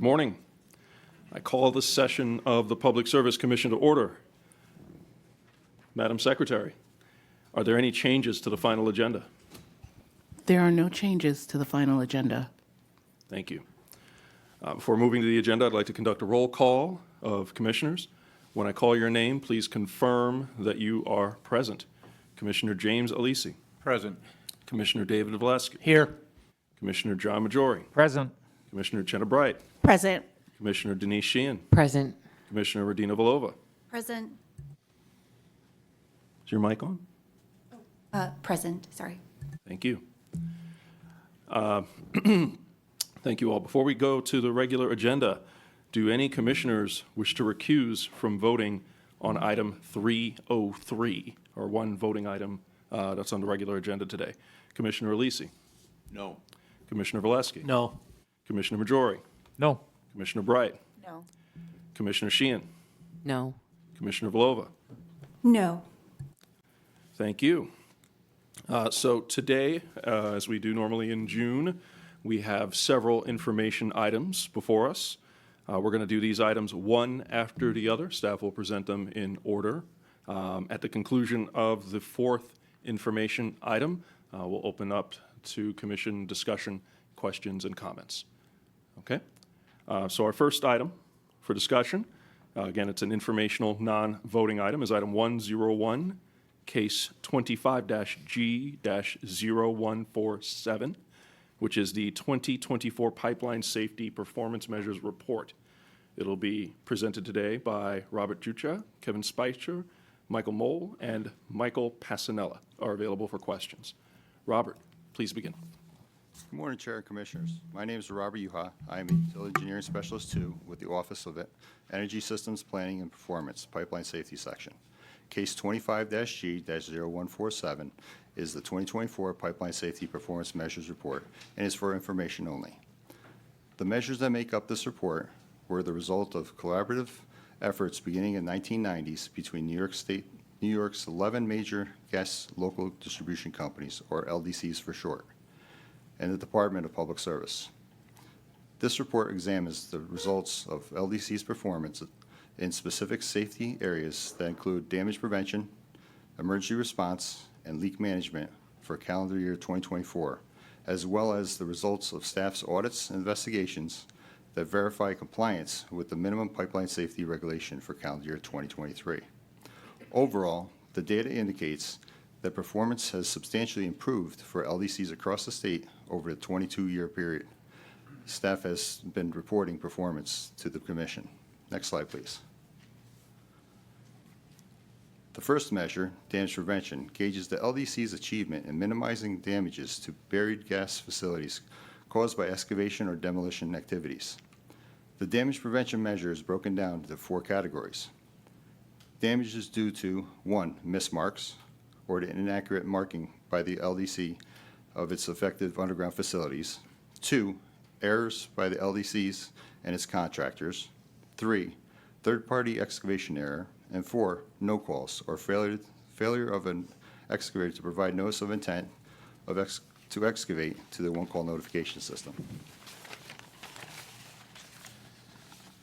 morning. I call this session of the Public Service Commission to order. Madam Secretary, are there any changes to the final agenda? There are no changes to the final agenda. Thank you. Before moving to the agenda, I'd like to conduct a roll call of commissioners. When I call your name, please confirm that you are present. Commissioner James Alisi. Present. Commissioner David Valesky. Here. Commissioner John Majori. Present. Commissioner Jenna Bright. Present. Commissioner Denise Sheehan. Present. Commissioner Radina Volova. Present. Is your mic on? Present, sorry. Thank you. Thank you all. Before we go to the regular agenda, do any commissioners wish to recuse from voting on item 303, or one voting item that's on the regular agenda today? Commissioner Alisi? No. Commissioner Valesky? No. Commissioner Majori? No. Commissioner Bright? No. Commissioner Sheehan? No. Commissioner Volova? No. Thank you. So today, as we do normally in June, we have several information items before us. We're going to do these items one after the other. Staff will present them in order. At the conclusion of the fourth information item, we'll open up to commission discussion, questions, and comments. Okay? So our first item for discussion, again, it's an informational non-voting item, is item 101, case 25-G-0147, which is the 2024 Pipeline Safety Performance Measures Report. It'll be presented today by Robert Jucha, Kevin Speicher, Michael Mole, and Michael Passanella are available for questions. Robert, please begin. Good morning, Chair and Commissioners. My name is Robert Yuha. I am a Utility Engineering Specialist 2 with the Office of Energy Systems Planning and Performance, Pipeline Safety Section. Case 25-G-0147 is the 2024 Pipeline Safety Performance Measures Report and is for information only. The measures that make up this report were the result of collaborative efforts beginning in the 1990s between New York's 11 major gas local distribution companies, or LDCs for short, and the Department of Public Service. This report examines the results of LDC's performance in specific safety areas that include damage prevention, emergency response, and leak management for calendar year 2024, as well as the results of staff's audits and investigations that verify compliance with the minimum pipeline safety regulation for calendar year 2023. Overall, the data indicates that performance has substantially improved for LDCs across the state over the 22-year period. Staff has been reporting performance to the Commission. Next slide, please. The first measure, damage prevention, gauges the LDC's achievement in minimizing damages to buried gas facilities caused by excavation or demolition activities. The damage prevention measure is broken down into 4 categories. Damages due to 1, mismarks, or the inaccurate marking by the LDC of its affected underground facilities. 2, errors by the LDCs and its contractors. 3, third-party excavation error. And 4, no calls or failure of an excavator to provide notice of intent to excavate to the one-call notification system.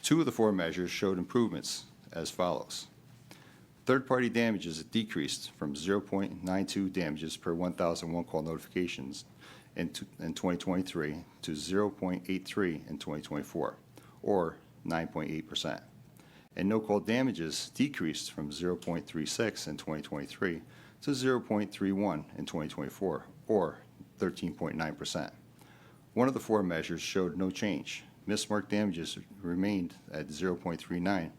2 of the 4 measures showed improvements as follows. Third-party damages decreased from 0.92 damages per 1,000 one-call notifications in 2023 to 0.83 in 2024, or 9.8%. And no-call damages decreased from 0.36 in 2023 to 0.31 in 2024, or 13.9%. One of the 4 measures showed no change. Mismarked damages remained at 0.39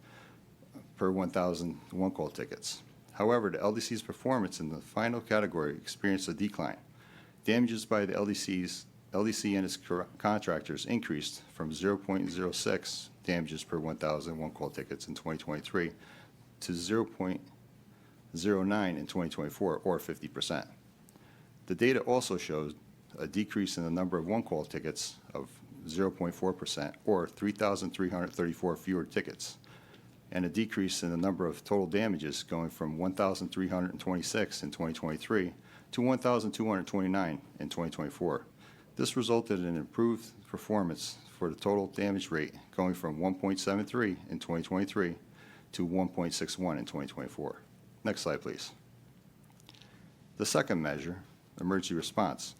per 1,000 one-call tickets. However, the LDC's performance in the final category experienced a decline. Damages by the LDC and its contractors increased from 0.06 damages per 1,000 one-call tickets in 2023 to 0.09 in 2024, or 50%. The data also shows a decrease in the number of one-call tickets of 0.4%, or 3,334 fewer tickets, and a decrease in the number of total damages going from 1,326 in 2023 to 1,229 in 2024. This resulted in improved performance for the total damage rate, going from 1.73 in 2023 to 1.61 in 2024. Next slide, please. The second measure, emergency response,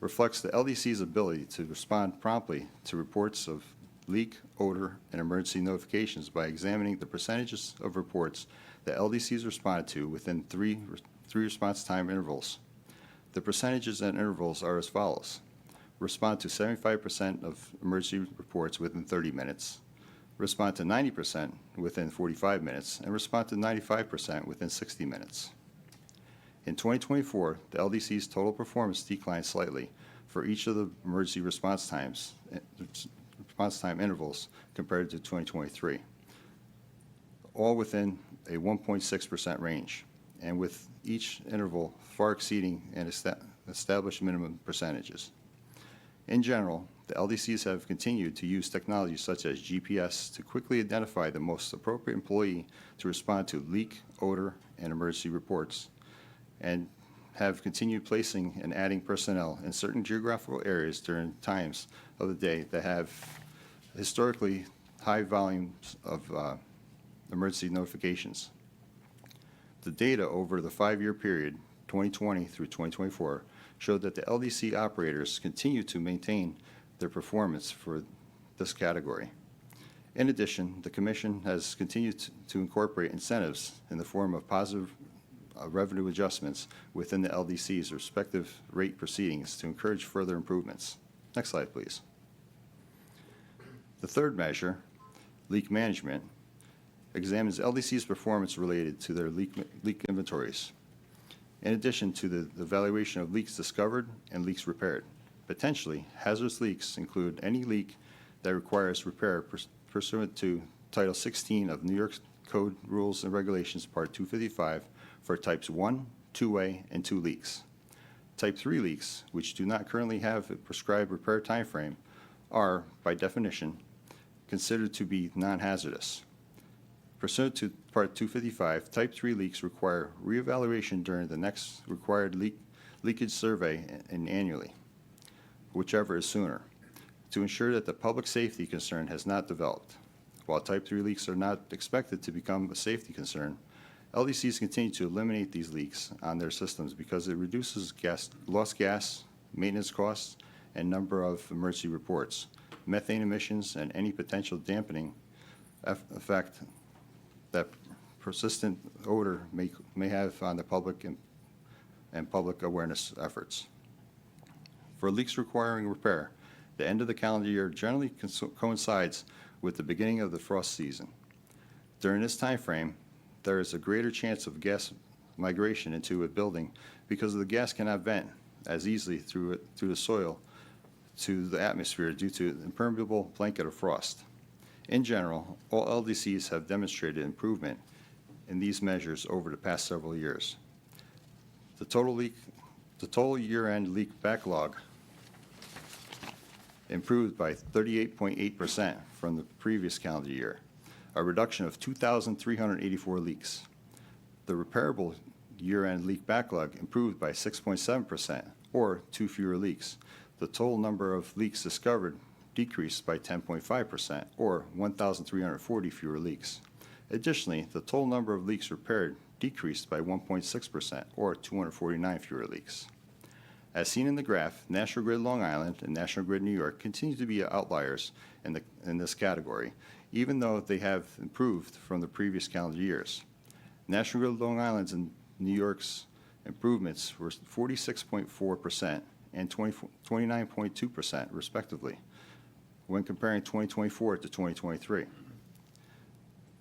reflects the LDC's ability to respond promptly to reports of leak, odor, and emergency notifications by examining the percentages of reports that LDCs responded to within three response time intervals. The percentages and intervals are as follows. Respond to 75% of emergency reports within 30 minutes, respond to 90% within 45 minutes, and respond to 95% within 60 minutes. In 2024, the LDC's total performance declined slightly for each of the emergency response time intervals compared to 2023, all within a 1.6% range, and with each interval far exceeding an established minimum percentages. In general, the LDCs have continued to use technology such as GPS to quickly identify the most appropriate employee to respond to leak, odor, and emergency reports, and have continued placing and adding personnel in certain geographical areas during times of the day that have historically high volumes of emergency notifications. The data over the 5-year period, 2020 through 2024, showed that the LDC operators continue to maintain their performance for this category. In addition, the Commission has continued to incorporate incentives in the form of positive revenue adjustments within the LDC's respective rate proceedings to encourage further improvements. Next slide, please. The third measure, leak management, examines LDC's performance related to their leak inventories, in addition to the evaluation of leaks discovered and leaks repaired. Potentially, hazardous leaks include any leak that requires repair pursuant to Title 16 of New York Code Rules and Regulations, Part 255, for Types 1, 2A, and 2 leaks. Type 3 leaks, which do not currently have a prescribed repair timeframe, are, by definition, considered to be non-hazardous. Pursuant to Part 255, Type 3 leaks require reevaluation during the next required leakage survey and annually, whichever is sooner, to ensure that the public safety concern has not developed. While Type 3 leaks are not expected to become a safety concern, LDCs continue to eliminate these leaks on their systems because it reduces lost gas, maintenance costs, and number of emergency reports, methane emissions, and any potential dampening effect that persistent odor may have on the public and public awareness efforts. For leaks requiring repair, the end of the calendar year generally coincides with the beginning of the frost season. During this time frame, there is a greater chance of gas migration into a building because the gas cannot vent as easily through the soil to the atmosphere due to the impermeable blanket of frost. In general, all LDCs have demonstrated improvement in these measures over the past several years. The total year-end leak backlog improved by 38.8% from the previous calendar year, a reduction of 2,384 leaks. The repairable year-end leak backlog improved by 6.7%, or 2 fewer leaks. The total number of leaks discovered decreased by 10.5%, or 1,340 fewer leaks. Additionally, the total number of leaks repaired decreased by 1.6%, or 249 fewer leaks. As seen in the graph, National Grid Long Island and National Grid New York continue to be outliers in this category, even though they have improved from the previous calendar years. National Grid Long Island's and New York's improvements were 46.4% and 29.2% respectively when comparing 2024 to 2023.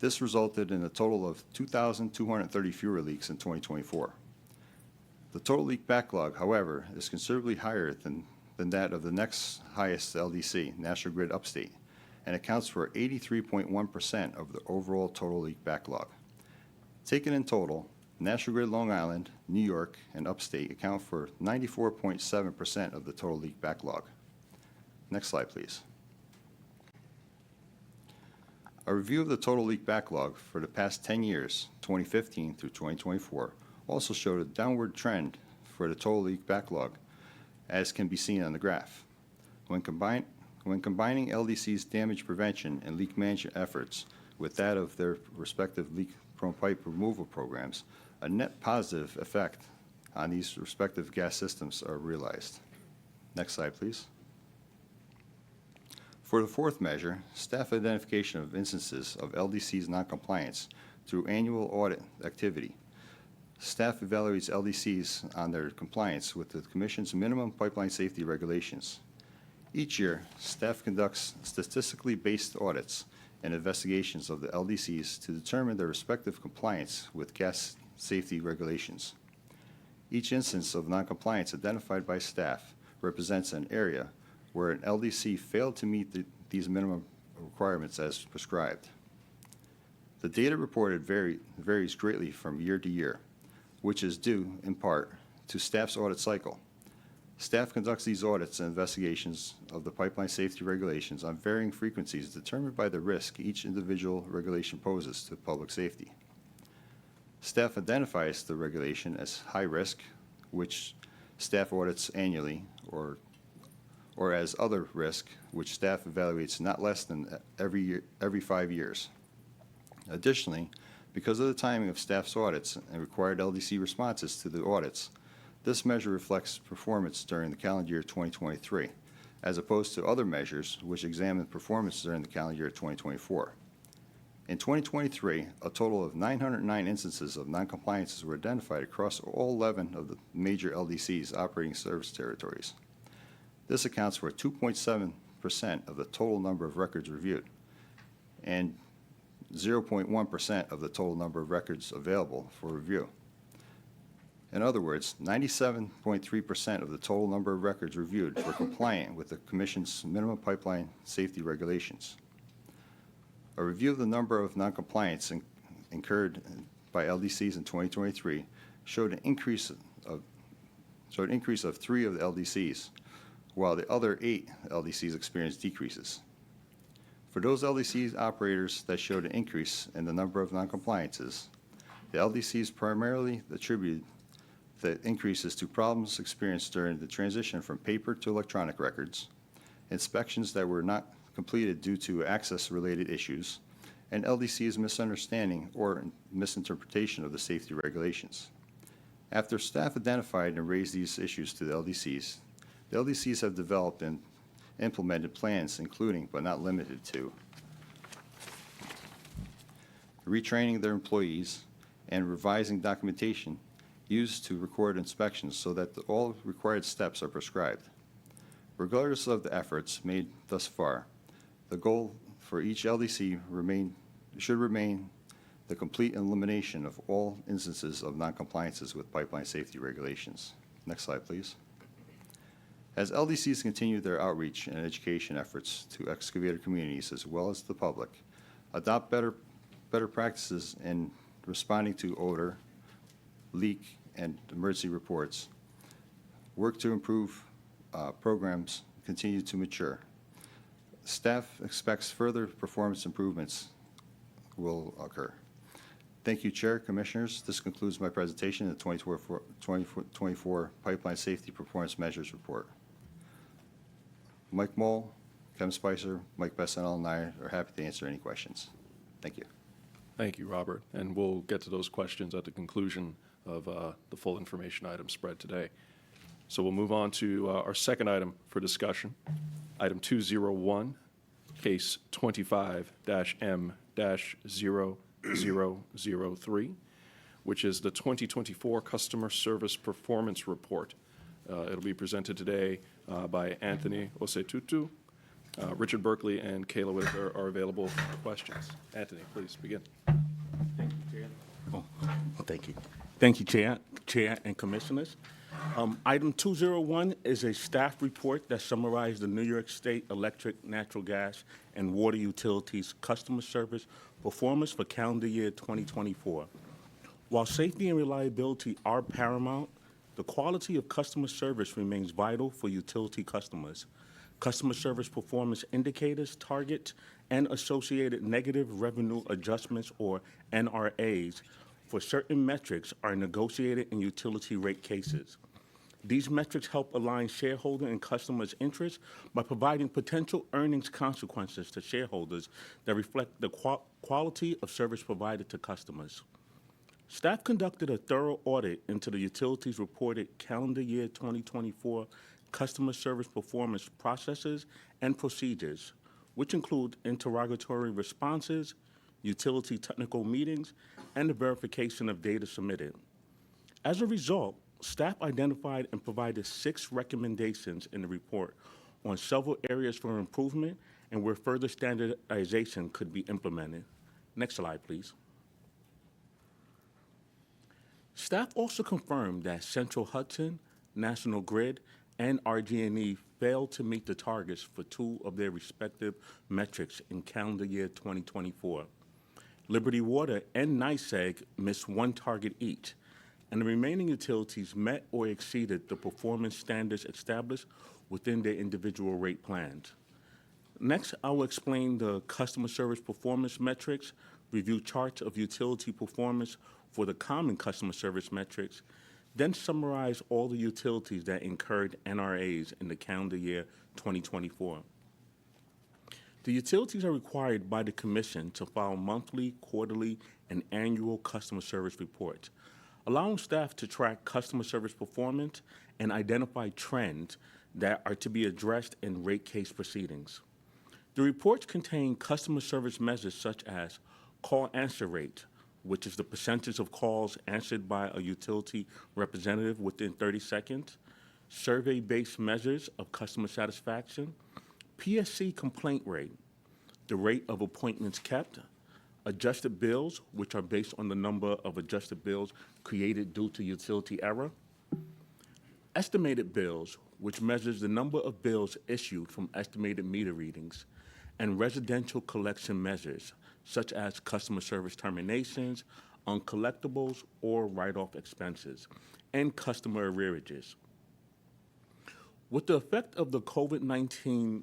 This resulted in a total of 2,230 fewer leaks in 2024. The total leak backlog, however, is considerably higher than that of the next highest LDC, National Grid Upstate, and accounts for 83.1% of the overall total leak backlog. Taken in total, National Grid Long Island, New York, and Upstate account for 94.7% of the total leak backlog. Next slide, please. A review of the total leak backlog for the past 10 years, 2015 through 2024, also showed a downward trend for the total leak backlog, as can be seen on the graph. When combining LDC's damage prevention and leak management efforts with that of their respective leak-prone pipe removal programs, a net positive effect on these respective gas systems are realized. Next slide, please. For the fourth measure, staff identification of instances of LDC's noncompliance through annual audit activity. Staff evaluates LDCs on their compliance with the Commission's minimum pipeline safety regulations. Each year, staff conducts statistically based audits and investigations of the LDCs to determine their respective compliance with gas safety regulations. Each instance of noncompliance identified by staff represents an area where an LDC failed to meet these minimum requirements as prescribed. The data reported varies greatly from year to year, which is due, in part, to staff's audit cycle. Staff conducts these audits and investigations of the pipeline safety regulations on varying frequencies determined by the risk each individual regulation poses to public safety. Staff identifies the regulation as high risk, which staff audits annually, or as other risk, which staff evaluates not less than every 5 years. Additionally, because of the timing of staff's audits and required LDC responses to the audits, this measure reflects performance during the calendar year 2023, as opposed to other measures which examine performance during the calendar year 2024. In 2023, a total of 909 instances of noncompliances were identified across all 11 of the major LDC's operating service territories. This accounts for 2.7% of the total number of records reviewed and 0.1% of the total number of records available for review. In other words, 97.3% of the total number of records reviewed were compliant with the Commission's minimum pipeline safety regulations. A review of the number of noncompliance incurred by LDCs in 2023 showed an increase of 3 of the LDCs, while the other 8 LDCs experienced decreases. For those LDCs operators that showed an increase in the number of noncompliances, the LDCs primarily attributed the increases to problems experienced during the transition from paper to electronic records, inspections that were not completed due to access-related issues, and LDC's misunderstanding or misinterpretation of the safety regulations. After staff identified and raised these issues to the LDCs have developed and implemented plans including, but not limited to, retraining their employees and revising documentation used to record inspections so that all required steps are prescribed. Regardless of the efforts made thus far, the goal for each LDC should remain the complete elimination of all instances of noncompliances with pipeline safety regulations. Next slide, please. As LDCs continue their outreach and education efforts to excavator communities as well as the public, adopt better practices in responding to odor, leak, and emergency reports, work to improve programs, continue to mature. Staff expects further performance improvements will occur. Thank you, Chair, Commissioners. This concludes my presentation of the 2024 Pipeline Safety Performance Measures Report. Mike Mole, Kevin Spicer, Mike Bessenell, and I are happy to answer any questions. Thank you. Thank you, Robert. And we'll get to those questions at the conclusion of the full information item spread today. So we'll move on to our second item for discussion, item 201, case 25-M-0003, which is the 2024 Customer Service Performance Report. It'll be presented today by Anthony Osetutu. Richard Berkeley and Kayla Whitaker are available for questions. Anthony, please begin. Thank you, Chair. Thank you. Thank you, Chair and Commissioners. Item 201 is a staff report that summarizes the New York State Electric, Natural Gas, and Water Utilities customer service performance for calendar year 2024. While safety and reliability are paramount, the quality of customer service remains vital for utility customers. Customer service performance indicators, targets, and associated negative revenue adjustments, or NRAs, for certain metrics are negotiated in utility rate cases. These metrics help align shareholder and customers' interests by providing potential earnings consequences to shareholders that reflect the quality of service provided to customers. Staff conducted a thorough audit into the utilities reported calendar year 2024 customer service performance processes and procedures, which include interrogatory responses, utility technical meetings, and the verification of data submitted. As a result, staff identified and provided 6 recommendations in the report on several areas for improvement and where further standardization could be implemented. Next slide, please. Staff also confirmed that Central Hudson, National Grid, and RG&E failed to meet the targets for 2 of their respective metrics in calendar year 2024. Liberty Water and NYSEG missed 1 target each, and the remaining utilities met or exceeded the performance standards established within their individual rate plans. Next, I will explain the customer service performance metrics, review charts of utility performance for the common customer service metrics, then summarize all the utilities that incurred NRAs in the calendar year 2024. The utilities are required by the Commission to file monthly, quarterly, and annual customer service reports, allowing staff to track customer service performance and identify trends that are to be addressed in rate case proceedings. The reports contain customer service measures such as call answer rate, which is the percentage of calls answered by a utility representative within 30 seconds, survey-based measures of customer satisfaction, PSC complaint rate, the rate of appointments kept, adjusted bills, which are based on the number of adjusted bills created due to utility error, estimated bills, which measures the number of bills issued from estimated meter readings, and residential collection measures, such as customer service terminations, uncollectibles or write-off expenses, and customer arrearages. With the effect of the COVID-19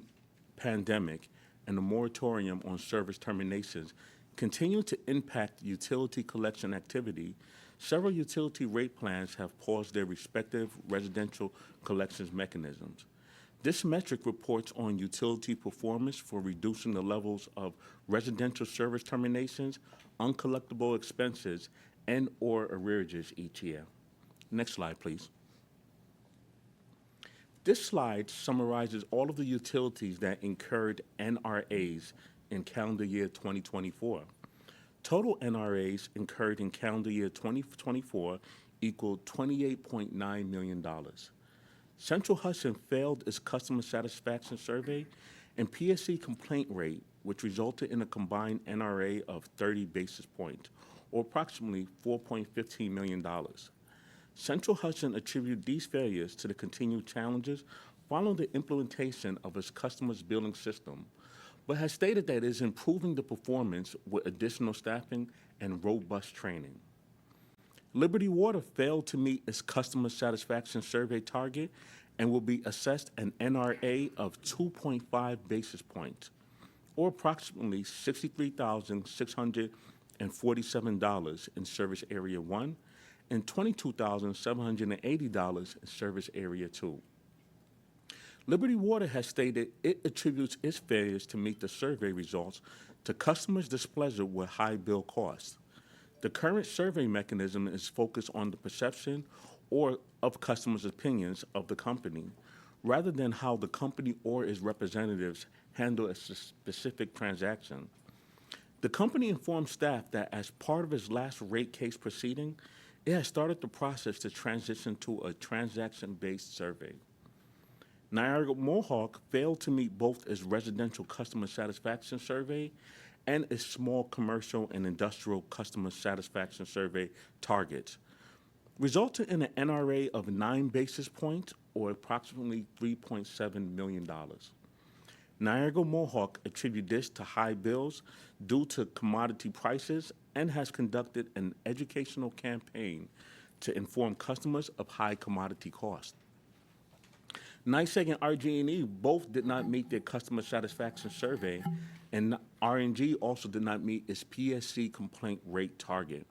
pandemic and the moratorium on service terminations continue to impact utility collection activity, several utility rate plans have paused their respective residential collections mechanisms. This metric reports on utility performance for reducing the levels of residential service terminations, uncollectible expenses, and/or arrearages each year. Next slide, please. This slide summarizes all of the utilities that incurred NRAs in calendar year 2024. Total NRAs incurred in calendar year 2024 equaled $28.9 million. Central Hudson failed its customer satisfaction survey and PSC complaint rate, which resulted in a combined NRA of 30 basis points, or approximately $4.15 million. Central Hudson attributed these failures to the continued challenges following the implementation of its customers' billing system, but has stated that it is improving the performance with additional staffing and robust training. Liberty Water failed to meet its customer satisfaction survey target and will be assessed an NRA of 2.5 basis points, or approximately $63,647 in Service Area 1 and $22,780 in Service Area 2. Liberty Water has stated it attributes its failures to meet the survey results to customers' displeasure with high bill costs. The current survey mechanism is focused on the perception or of customers' opinions of the company, rather than how the company or its representatives handle a specific transaction. The company informed staff that as part of its last rate case proceeding, it has started the process to transition to a transaction-based survey. Niagara Mohawk failed to meet both its residential customer satisfaction survey and its small commercial and industrial customer satisfaction survey targets, resulting in an NRA of 9 basis points, or approximately $3.7 million. Niagara Mohawk attributed this to high bills due to commodity prices and has conducted an educational campaign to inform customers of high commodity costs. NYSEG and RG&E both did not meet their customer satisfaction survey, and RNG also did not meet its PSC complaint rate target,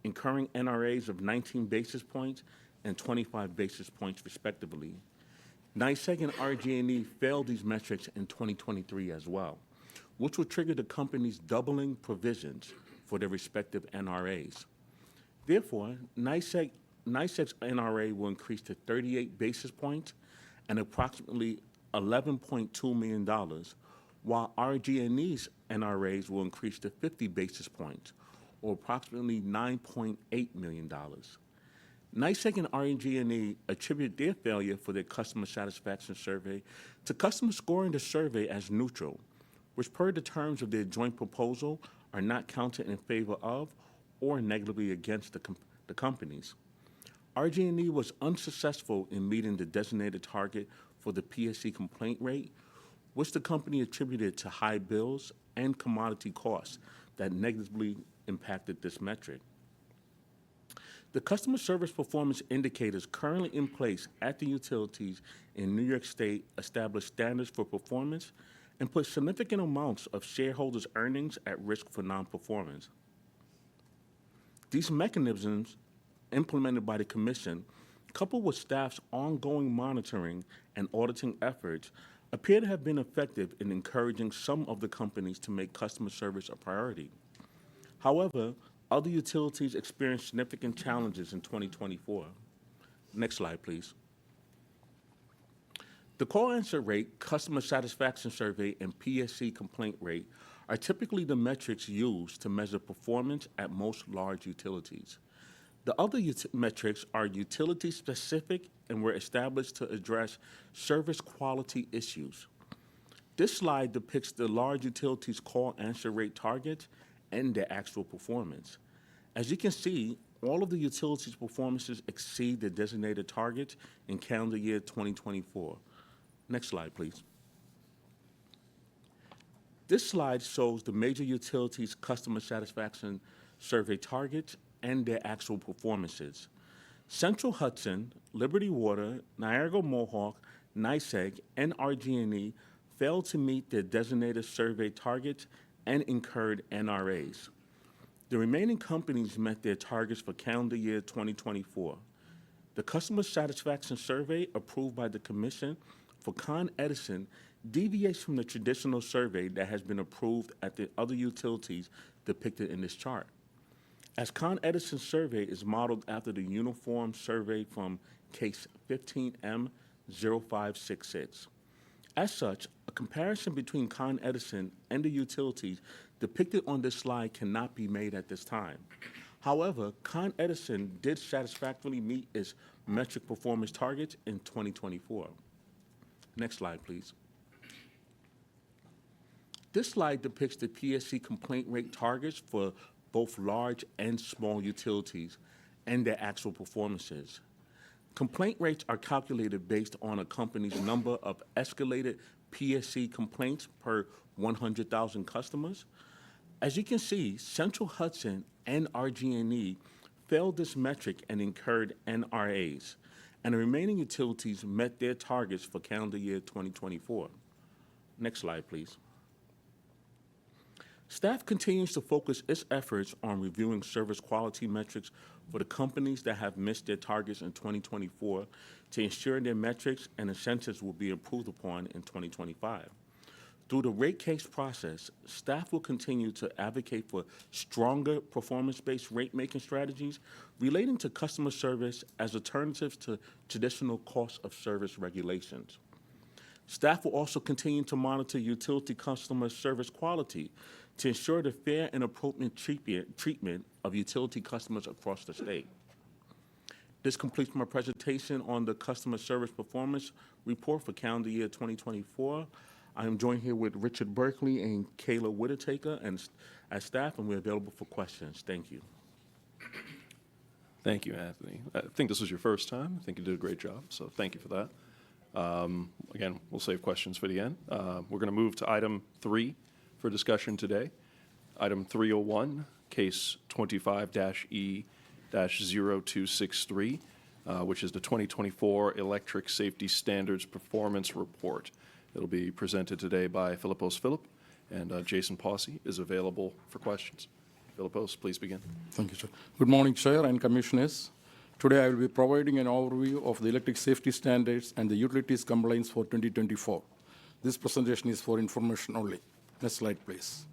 incurring NRAs of 19 basis points and 25 basis points respectively. NYSEG and RG&E failed these metrics in 2023 as well, which will trigger the companies doubling provisions for their respective NRAs. Therefore, NYSEG's NRA will increase to 38 basis points and approximately $11.2 million, while RG&E's NRAs will increase to 50 basis points, or approximately $9.8 million. NYSEG and RG&E attribute their failure for their customer satisfaction survey to customers scoring the survey as neutral, which per the terms of their joint proposal are not counted in favor of or negatively against the companies. RG&E was unsuccessful in meeting the designated target for the PSC complaint rate, which the company attributed to high bills and commodity costs that negatively impacted this metric. The customer service performance indicators currently in place at the utilities in New York State establish standards for performance and put significant amounts of shareholders' earnings at risk for non-performance. These mechanisms implemented by the Commission, coupled with staff's ongoing monitoring and auditing efforts, appear to have been effective in encouraging some of the companies to make customer service a priority. However, other utilities experienced significant challenges in 2024. Next slide, please. The call answer rate, customer satisfaction survey, and PSC complaint rate are typically the metrics used to measure performance at most large utilities. The other metrics are utility-specific and were established to address service quality issues. This slide depicts the large utilities' call answer rate targets and their actual performance. As you can see, all of the utilities' performances exceed the designated targets in calendar year 2024. Next slide, please. This slide shows the major utilities' customer satisfaction survey targets and their actual performances. Central Hudson, Liberty Water, Niagara Mohawk, NYSEG, and RG&E failed to meet their designated survey targets and incurred NRAs. The remaining companies met their targets for calendar year 2024. The customer satisfaction survey approved by the Commission for Con Edison deviates from the traditional survey that has been approved at the other utilities depicted in this chart. As Con Edison's survey is modeled after the uniform survey from case 15M0566. As such, a comparison between Con Edison and the utilities depicted on this slide cannot be made at this time. However, Con Edison did satisfactorily meet its metric performance targets in 2024. Next slide, please. This slide depicts the PSC complaint rate targets for both large and small utilities and their actual performances. Complaint rates are calculated based on a company's number of escalated PSC complaints per 100,000 customers. As you can see, Central Hudson and RG&E failed this metric and incurred NRAs, and the remaining utilities met their targets for calendar year 2024. Next slide, please. Staff continues to focus its efforts on reviewing service quality metrics for the companies that have missed their targets in 2024 to ensure their metrics and incentives will be improved upon in 2025. Through the rate case process, staff will continue to advocate for stronger performance-based rate-making strategies relating to customer service as alternatives to traditional cost of service regulations. Staff will also continue to monitor utility customer service quality to ensure the fair and appropriate treatment of utility customers across the state. This completes my presentation on the customer service performance report for calendar year 2024. I am joined here with Richard Berkeley and Kayla Whittaker and as staff, and we're available for questions. Thank you. Thank you, Anthony. I think this was your first time. I think you did a great job, so thank you for that. Again, we'll save questions for the end. We're going to move to item 3 for discussion today. Item 301, case 25-E-0263, which is the 2024 Electric Safety Standards Performance Report. It'll be presented today by Philippos Philip, and Jason Posse is available for questions. Philippos, please begin. Thank you, sir. Good morning, Chair and Commissioners. Today, I will be providing an overview of the electric safety standards and the utilities compliance for 2024. This presentation is for information only. Next slide, please.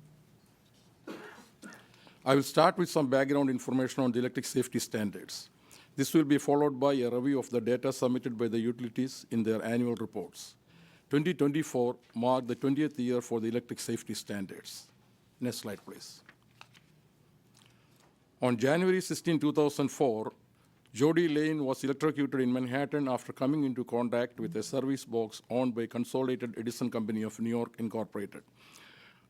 I will start with some background information on the electric safety standards. This will be followed by a review of the data submitted by the utilities in their annual reports. 2024 marked the 20th year for the electric safety standards. Next slide, please. On January 16, 2004, Jody Lane was electrocuted in Manhattan after coming into contact with a service box owned by Consolidated Edison Company of New York, Incorporated.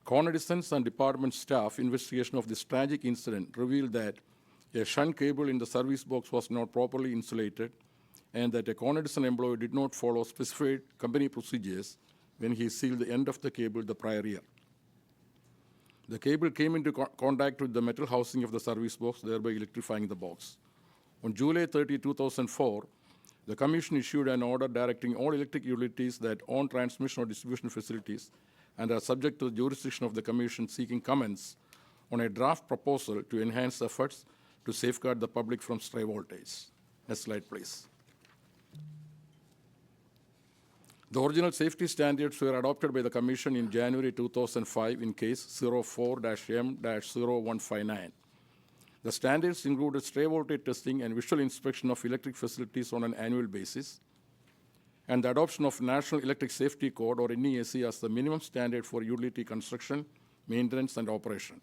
Con Edison's and department staff investigation of this tragic incident revealed that a shunt cable in the service box was not properly insulated and that a Con Edison employee did not follow specified company procedures when he sealed the end of the cable the prior year. The cable came into contact with the metal housing of the service box, thereby electrifying the box. On July 30, 2004, the Commission issued an order directing all electric utilities that own transmission or distribution facilities and are subject to the jurisdiction of the Commission seeking comments on a draft proposal to enhance efforts to safeguard the public from stray voltage. Next slide, please. The original safety standards were adopted by the Commission in January 2005 in case 04-M-0159. The standards included stray voltage testing and visual inspection of electric facilities on an annual basis, and the adoption of National Electric Safety Code, or NESC, as the minimum standard for utility construction, maintenance, and operation.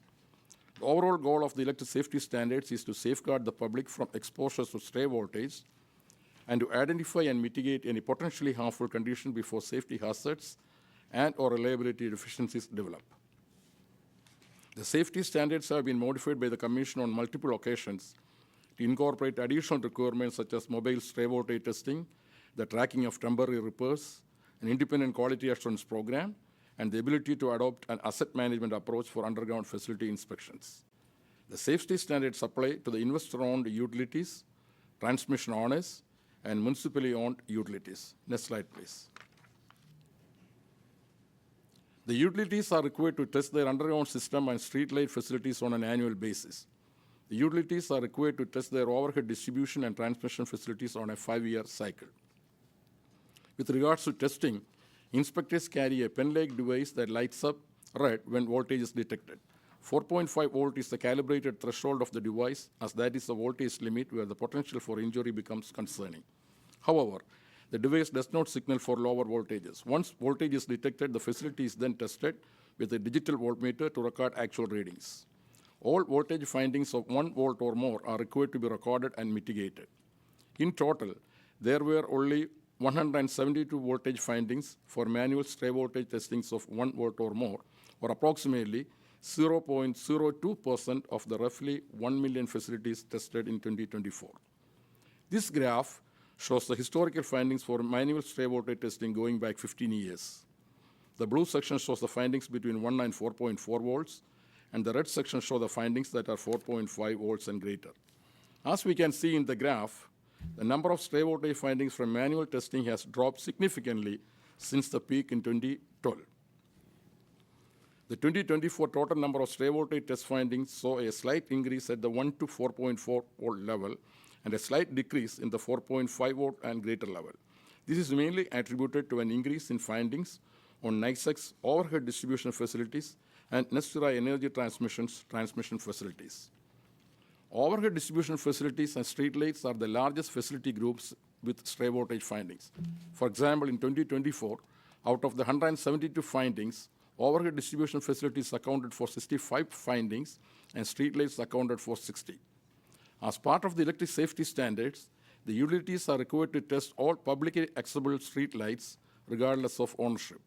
The overall goal of the electric safety standards is to safeguard the public from exposures to stray voltage and to identify and mitigate any potentially harmful condition before safety hazards and or reliability deficiencies develop. The safety standards have been modified by the Commission on multiple occasions to incorporate additional requirements such as mobile stray voltage testing, the tracking of temporary repairs, an independent quality assurance program, and the ability to adopt an asset management approach for underground facility inspections. The safety standards apply to the investor-owned utilities, transmission owners, and municipally owned utilities. Next slide, please. The utilities are required to test their underground system and streetlight facilities on an annual basis. The utilities are required to test their overhead distribution and transmission facilities on a 5-year cycle. With regards to testing, inspectors carry a pen-like device that lights up red when voltage is detected. 4.5 volt is the calibrated threshold of the device, as that is the voltage limit where the potential for injury becomes concerning. However, the device does not signal for lower voltages. Once voltage is detected, the facility is then tested with a digital voltmeter to record actual readings. All voltage findings of 1 volt or more are required to be recorded and mitigated. In total, there were only 172 voltage findings for manual stray voltage testings of 1 volt or more, or approximately 0.02% of the roughly 1 million facilities tested in 2024. This graph shows the historical findings for manual stray voltage testing going back 15 years. The blue section shows the findings between 1 and 4.4 volts, and the red section shows the findings that are 4.5 volts and greater. As we can see in the graph, the number of stray voltage findings from manual testing has dropped significantly since the peak in 2012. The 2024 total number of stray voltage test findings saw a slight increase at the 1 to 4.4 volt level and a slight decrease in the 4.5 volt and greater level. This is mainly attributed to an increase in findings on NYSEG's overhead distribution facilities and Nestera Energy transmission facilities. Overhead distribution facilities and streetlights are the largest facility groups with stray voltage findings. For example, in 2024, out of the 172 findings, overhead distribution facilities accounted for 65 findings and streetlights accounted for 60. As part of the electric safety standards, the utilities are required to test all publicly accessible streetlights regardless of ownership.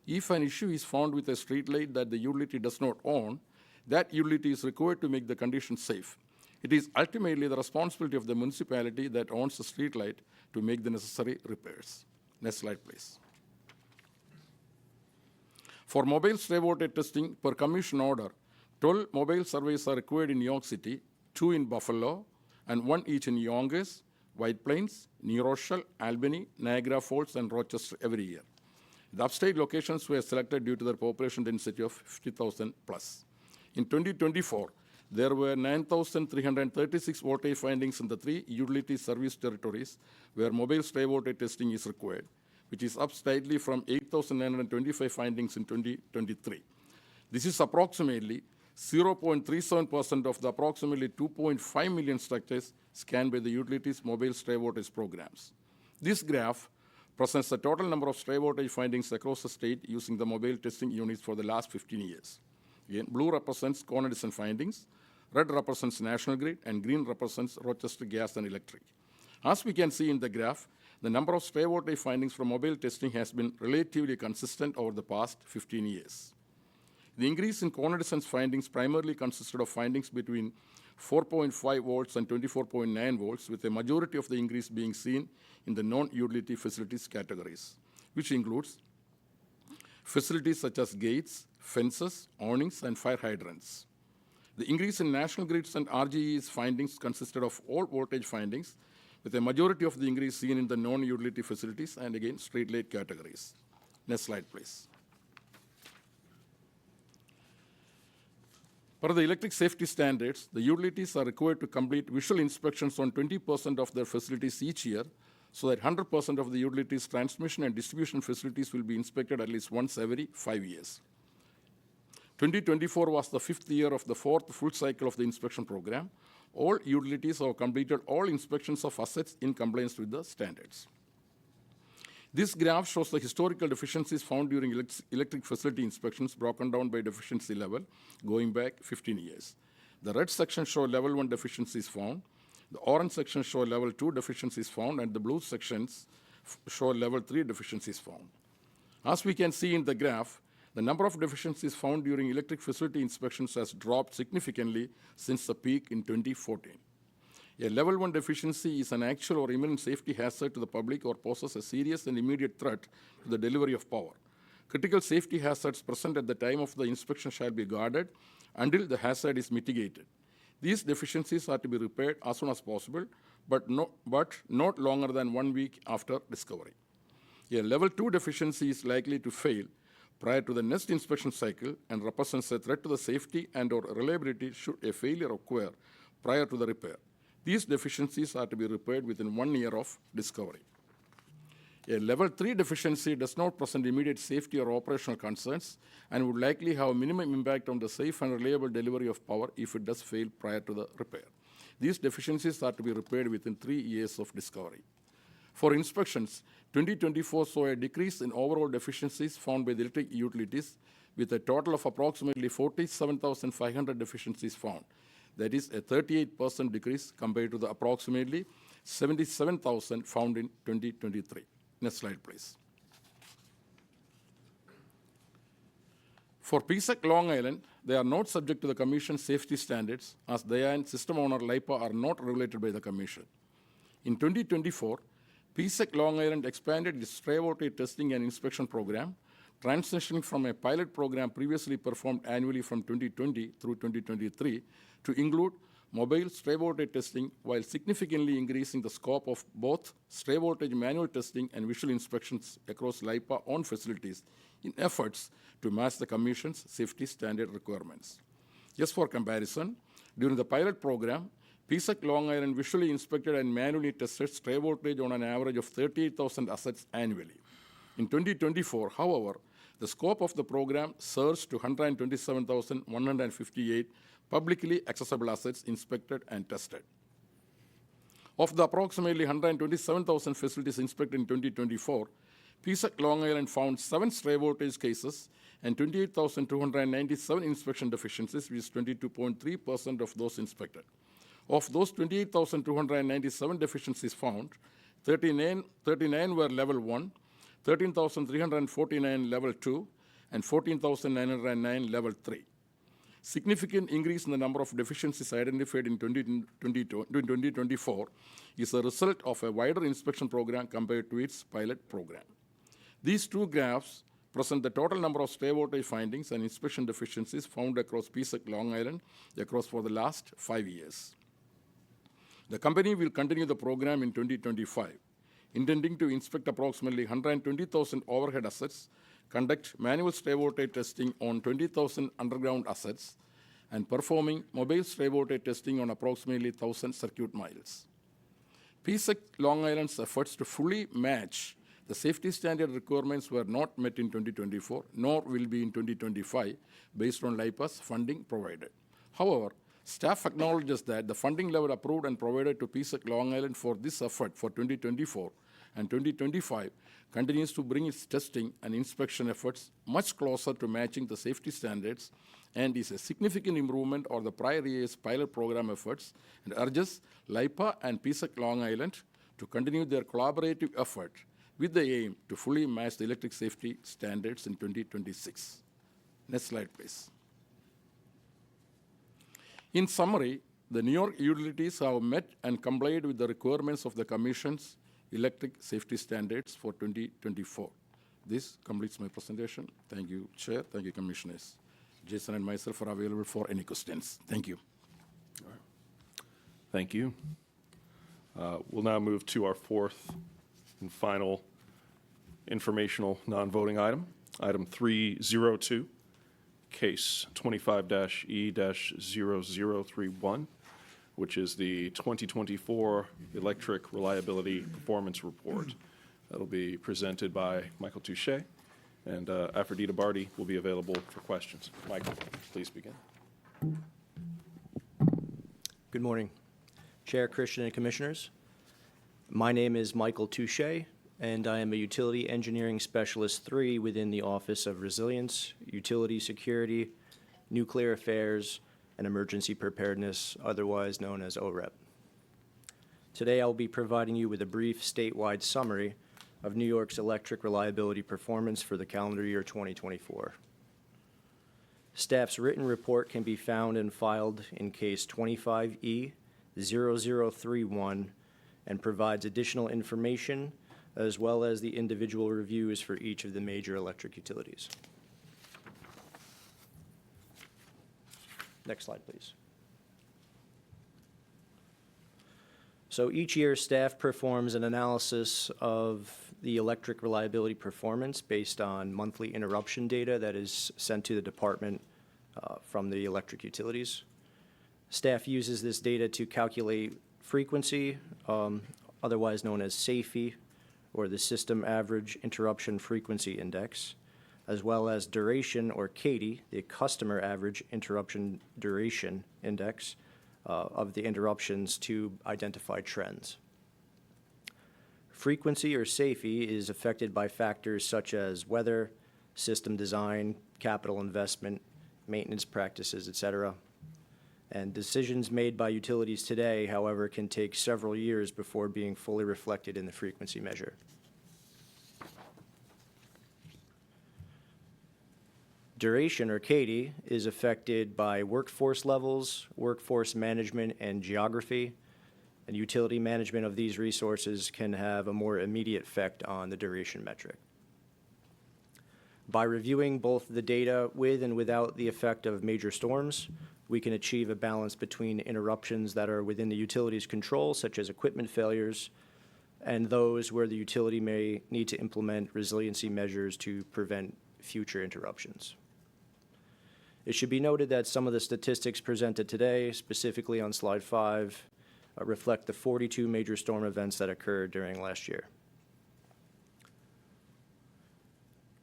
If an issue is found with a streetlight that the utility does not own, that utility is required to make the condition safe. It is ultimately the responsibility of the municipality that owns the streetlight to make the necessary repairs. Next slide, please. For mobile stray voltage testing, per Commission order, 12 mobile surveys are required in New York City, 2 in Buffalo, and 1 each in Yonkers, White Plains, New Rochelle, Albany, Niagara Falls, and Rochester every year. The upstate locations were selected due to their population density of 50,000 plus. In 2024, There were 9,336 voltage findings in the 3 utility service territories where mobile stray voltage testing is required, which is up slightly from 8,925 findings in 2023. This is approximately 0.37% of the approximately 2.5 million structures scanned by the utilities' mobile stray voltage programs. This graph presents the total number of stray voltage findings across the state using the mobile testing units for the last 15 years. Again, blue represents Con Edison findings, red represents National Grid, and green represents Rochester Gas and Electric. As we can see in the graph, the number of stray voltage findings from mobile testing has been relatively consistent over the past 15 years. The increase in Con Edison's findings primarily consisted of findings between 4.5 volts and 24.9 volts, with a majority of the increase being seen in the non-utility facilities categories, which includes facilities such as gates, fences, awnings, and fire hydrants. The increase in National Grid's and RGE's findings consisted of all voltage findings, with a majority of the increase seen in the non-utility facilities and, again, street light categories. Next slide, please. Per the electric safety standards, the utilities are required to complete visual inspections on 20% of their facilities each year, so that 100% of the utilities' transmission and distribution facilities will be inspected at least once every 5 years. 2024 was the 5th year of the 4th full cycle of the inspection program. All utilities have completed all inspections of assets in compliance with the standards. This graph shows the historical deficiencies found during electric facility inspections broken down by deficiency level going back 15 years. The red section show level 1 deficiencies found, the orange section show level 2 deficiencies found, and the blue sections show level 3 deficiencies found. As we can see in the graph, the number of deficiencies found during electric facility inspections has dropped significantly since the peak in 2014. A level 1 deficiency is an actual or imminent safety hazard to the public or poses a serious and immediate threat to the delivery of power. Critical safety hazards present at the time of the inspection shall be guarded until the hazard is mitigated. These deficiencies are to be repaired as soon as possible, but not longer than 1 week after discovery. A level 2 deficiency is likely to fail prior to the next inspection cycle and represents a threat to the safety and/or reliability should a failure occur prior to the repair. These deficiencies are to be repaired within 1 year of discovery. A level 3 deficiency does not present immediate safety or operational concerns and would likely have a minimum impact on the safe and reliable delivery of power if it does fail prior to the repair. These deficiencies are to be repaired within 3 years of discovery. For inspections, 2024 saw a decrease in overall deficiencies found by the electric utilities, with a total of approximately 47,500 deficiencies found. That is a 38% decrease compared to the approximately 77,000 found in 2023. Next slide, please. For PSEC Long Island, they are not subject to the Commission's safety standards, as they and system owner LIPA are not regulated by the Commission. In 2024, PSEC Long Island expanded its stray voltage testing and inspection program, transitioning from a pilot program previously performed annually from 2020 through 2023 to include mobile stray voltage testing, while significantly increasing the scope of both stray voltage manual testing and visual inspections across LIPA-owned facilities in efforts to match the Commission's safety standard requirements. Just for comparison, during the pilot program, PSEC Long Island visually inspected and manually tested stray voltage on an average of 38,000 assets annually. In 2024, however, the scope of the program surged to 127,158 publicly accessible assets inspected and tested. Of the approximately 127,000 facilities inspected in 2024, PSEC Long Island found 7 stray voltage cases and 28,297 inspection deficiencies, which is 22.3% of those inspected. Of those 28,297 deficiencies found, 39 were level 1, 13,349 level 2, and 14,909 level 3. Significant increase in the number of deficiencies identified in 2024 is a result of a wider inspection program compared to its pilot program. These two graphs present the total number of stray voltage findings and inspection deficiencies found across PSEC Long Island for the last 5 years. The company will continue the program in 2025, intending to inspect approximately 120,000 overhead assets, conduct manual stray voltage testing on 20,000 underground assets, and performing mobile stray voltage testing on approximately 1,000 circuit miles. PSEC Long Island's efforts to fully match the safety standard requirements were not met in 2024, nor will be in 2025, based on LIPA's funding provided. However, staff acknowledges that the funding level approved and provided to PSEC Long Island for this effort for 2024 and 2025 continues to bring its testing and inspection efforts much closer to matching the safety standards and is a significant improvement over the prior year's pilot program efforts, and urges LIPA and PSEC Long Island to continue their collaborative effort with the aim to fully match the electric safety standards in 2026. Next slide, please. In summary, the New York utilities have met and complied with the requirements of the Commission's electric safety standards for 2024. This completes my presentation. Thank you, Chair. Thank you, Commissioners. Jason and myself are available for any questions. Thank you. Thank you. We'll now move to our fourth and final informational non-voting item, item 302, case 25-E-0031, which is the 2024 Electric Reliability Performance Report. That'll be presented by Michael Touche, and Aphrodita Barty will be available for questions. Michael, please begin. Good morning, Chair, Christian, and Commissioners. My name is Michael Touche, and I am a Utility Engineering Specialist 3 within the Office of Resilience, Utility Security, Nuclear Affairs, and Emergency Preparedness, otherwise known as OREP. Today, I'll be providing you with a brief statewide summary of New York's electric reliability performance for the calendar year 2024. Staff's written report can be found and filed in case 25E-0031 and provides additional information as well as the individual reviews for each of the major electric utilities. Next slide, please. So each year, staff performs an analysis of the electric reliability performance based on monthly interruption data that is sent to the department from the electric utilities. Staff uses this data to calculate frequency, otherwise known as SAIFI, or the System Average Interruption Frequency Index, as well as duration, or CAIDI, the Customer Average Interruption Duration Index, of the interruptions to identify trends. Frequency, or SAIFI, is affected by factors such as weather, system design, capital investment, maintenance practices, etc. And decisions made by utilities today, however, can take several years before being fully reflected in the frequency measure. Duration, or CAIDI, is affected by workforce levels, workforce management, and geography. And utility management of these resources can have a more immediate effect on the duration metric. By reviewing both the data with and without the effect of major storms, we can achieve a balance between interruptions that are within the utility's control, such as equipment failures, and those where the utility may need to implement resiliency measures to prevent future interruptions. It should be noted that some of the statistics presented today, specifically on slide 5, reflect the 42 major storm events that occurred during last year.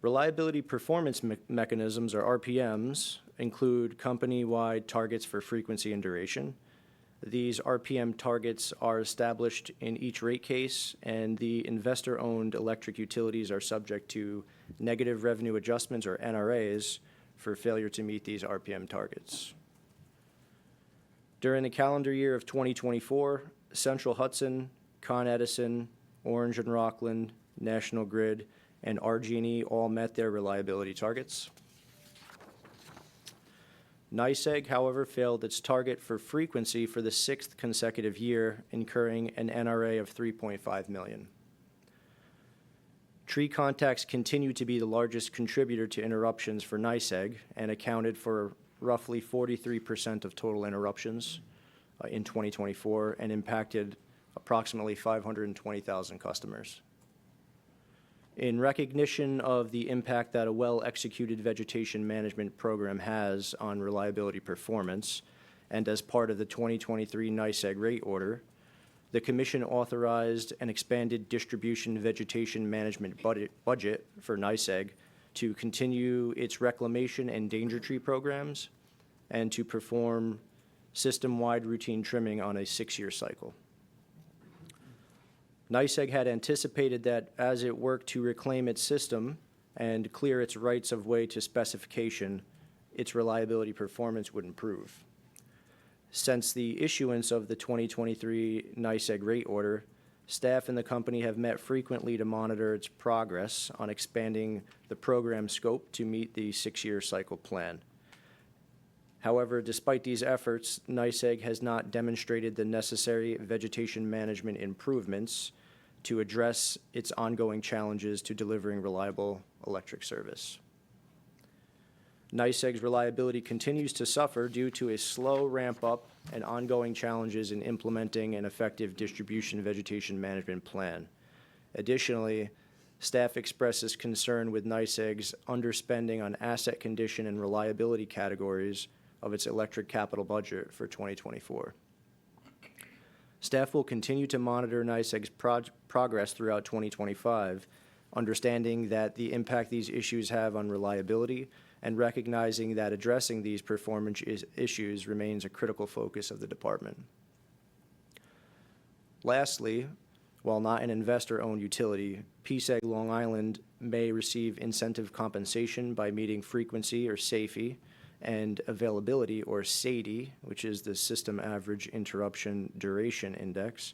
Reliability performance mechanisms, or RPMs, include company-wide targets for frequency and duration. These RPM targets are established in each rate case, and the investor-owned electric utilities are subject to negative revenue adjustments, or NRAs, for failure to meet these RPM targets. During the calendar year of 2024, Central Hudson, Con Edison, Orange and Rockland, National Grid, and RG&E all met their reliability targets. NYSEG, however, failed its target for frequency for the 6th consecutive year, incurring an NRA of $3.5 million. Tree contacts continue to be the largest contributor to interruptions for NYSEG and accounted for roughly 43% of total interruptions in 2024 and impacted approximately 520,000 customers. In recognition of the impact that a well-executed vegetation management program has on reliability performance, and as part of the 2023 NYSEG rate order, the Commission authorized an expanded distribution vegetation management budget for NYSEG to continue its reclamation and danger tree programs and to perform system-wide routine trimming on a 6-year cycle. NYSEG had anticipated that as it worked to reclaim its system and clear its rights of way to specification, its reliability performance would improve. Since the issuance of the 2023 NYSEG rate order, staff in the company have met frequently to monitor its progress on expanding the program scope to meet the 6-year cycle plan. However, despite these efforts, NYSEG has not demonstrated the necessary vegetation management improvements to address its ongoing challenges to delivering reliable electric service. NYSEG's reliability continues to suffer due to a slow ramp-up and ongoing challenges in implementing an effective distribution vegetation management plan. Additionally, staff expresses concern with NYSEG's underspending on asset condition and reliability categories of its electric capital budget for 2024. Staff will continue to monitor NYSEG's progress throughout 2025, understanding that the impact these issues have on reliability and recognizing that addressing these performance issues remains a critical focus of the department. Lastly, while not an investor-owned utility, PSEG Long Island may receive incentive compensation by meeting frequency or SAIFI and availability or SAIDI, which is the System Average Interruption Duration Index,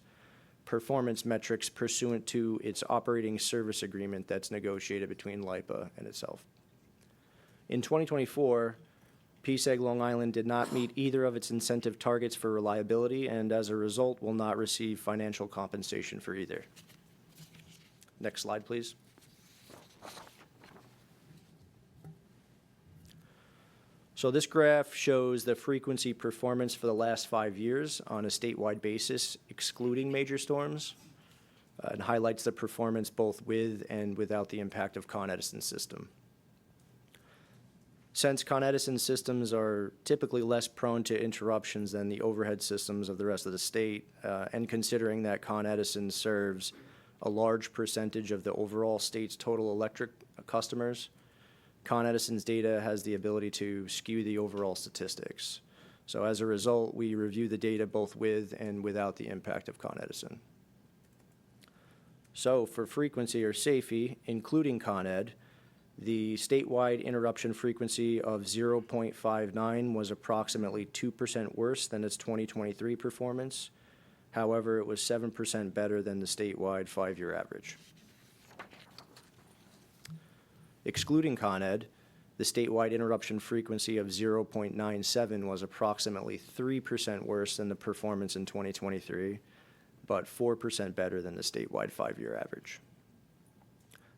performance metrics pursuant to its operating service agreement that's negotiated between LIPA and itself. In 2024, PSEG Long Island did not meet either of its incentive targets for reliability and as a result will not receive financial compensation for either. Next slide, please. So this graph shows the frequency performance for the last 5 years on a statewide basis, excluding major storms, and highlights the performance both with and without the impact of Con Edison's system. Since Con Edison systems are typically less prone to interruptions than the overhead systems of the rest of the state, and considering that Con Edison serves a large percentage of the overall state's total electric customers, Con Edison's data has the ability to skew the overall statistics. So as a result, we review the data both with and without the impact of Con Edison. So for frequency or SAIFI, including Con Ed, the statewide interruption frequency of 0.59 was approximately 2% worse than its 2023 performance. However, it was 7% better than the statewide 5-year average. Excluding Con Ed, the statewide interruption frequency of 0.97 was approximately 3% worse than the performance in 2023, but 4% better than the statewide 5-year average.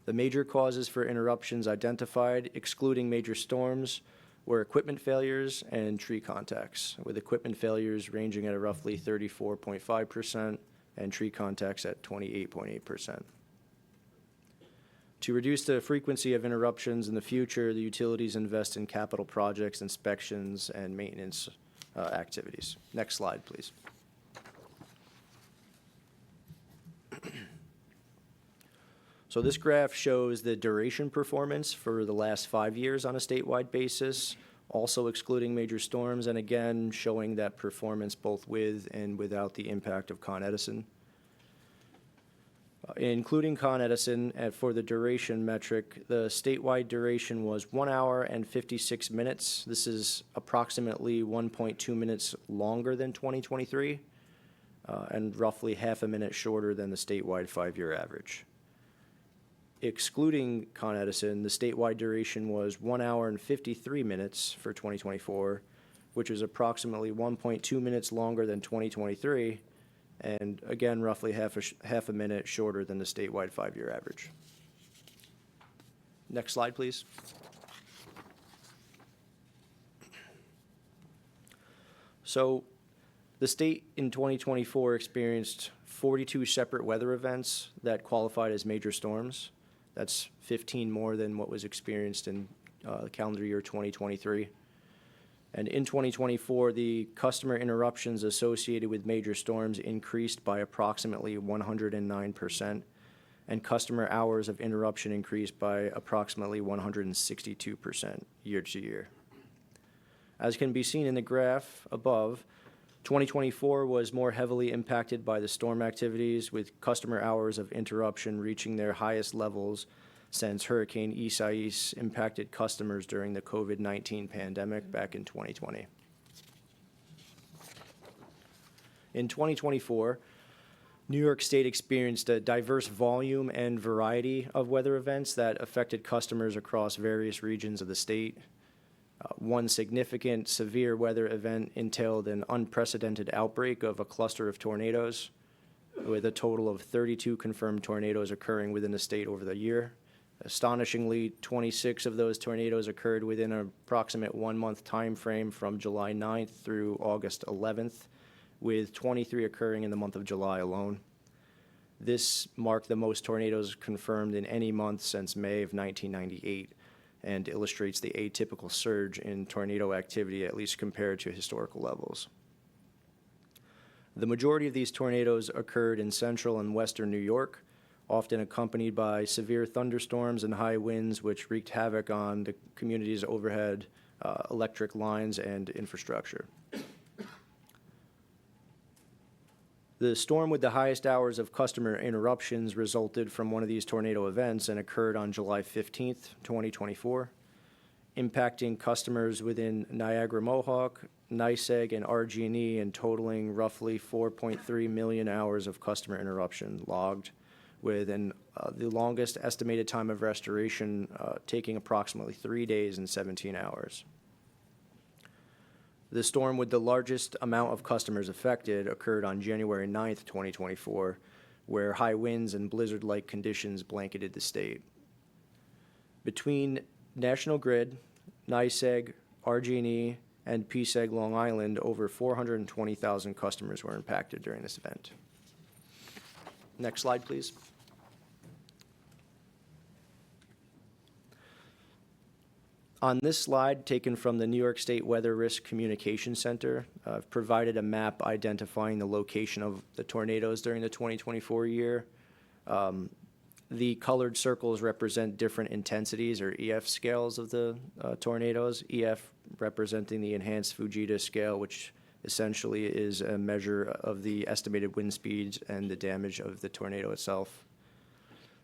The major causes for interruptions identified, excluding major storms, were equipment failures and tree contacts, with equipment failures ranging at a roughly 34.5% and tree contacts at 28.8%. To reduce the frequency of interruptions in the future, the utilities invest in capital projects, inspections, and maintenance activities. Next slide, please. So this graph shows the duration performance for the last 5 years on a statewide basis, also excluding major storms, and again showing that performance both with and without the impact of Con Edison. Including Con Edison, for the duration metric, the statewide duration was 1 hour and 56 minutes. This is approximately 1.2 minutes longer than 2023, and roughly half a minute shorter than the statewide 5-year average. Excluding Con Edison, the statewide duration was 1 hour and 53 minutes for 2024, which is approximately 1.2 minutes longer than 2023, and again, roughly half a minute shorter than the statewide 5-year average. Next slide, please. So the state in 2024 experienced 42 separate weather events that qualified as major storms. That's 15 more than what was experienced in calendar year 2023. And in 2024, the customer interruptions associated with major storms increased by approximately 109%, and customer hours of interruption increased by approximately 162% year to year. As can be seen in the graph above, 2024 was more heavily impacted by the storm activities, with customer hours of interruption reaching their highest levels since Hurricane Isaias impacted customers during the COVID-19 pandemic back in 2020. In 2024, New York State experienced a diverse volume and variety of weather events that affected customers across various regions of the state. One significant severe weather event entailed an unprecedented outbreak of a cluster of tornadoes, with a total of 32 confirmed tornadoes occurring within the state over the year. Astonishingly, 26 of those tornadoes occurred within an approximate 1-month time frame from July 9th through August 11th, with 23 occurring in the month of July alone. This marked the most tornadoes confirmed in any month since May of 1998, and illustrates the atypical surge in tornado activity, at least compared to historical levels. The majority of these tornadoes occurred in central and western New York, often accompanied by severe thunderstorms and high winds, which wreaked havoc on the community's overhead electric lines and infrastructure. The storm with the highest hours of customer interruptions resulted from one of these tornado events and occurred on July 15th, 2024, impacting customers within Niagara Mohawk, NYSEG, and RG&E, and totaling roughly 4.3 million hours of customer interruption logged, with the longest estimated time of restoration taking approximately 3 days and 17 hours. The storm with the largest amount of customers affected occurred on January 9th, 2024, where high winds and blizzard-like conditions blanketed the state. Between National Grid, NYSEG, RG&E, and PSEG Long Island, over 420,000 customers were impacted during this event. Next slide, please. On this slide, taken from the New York State Weather Risk Communication Center, I've provided a map identifying the location of the tornadoes during the 2024 year. The colored circles represent different intensities or EF scales of the tornadoes, EF representing the enhanced Fujita scale, which essentially is a measure of the estimated wind speeds and the damage of the tornado itself.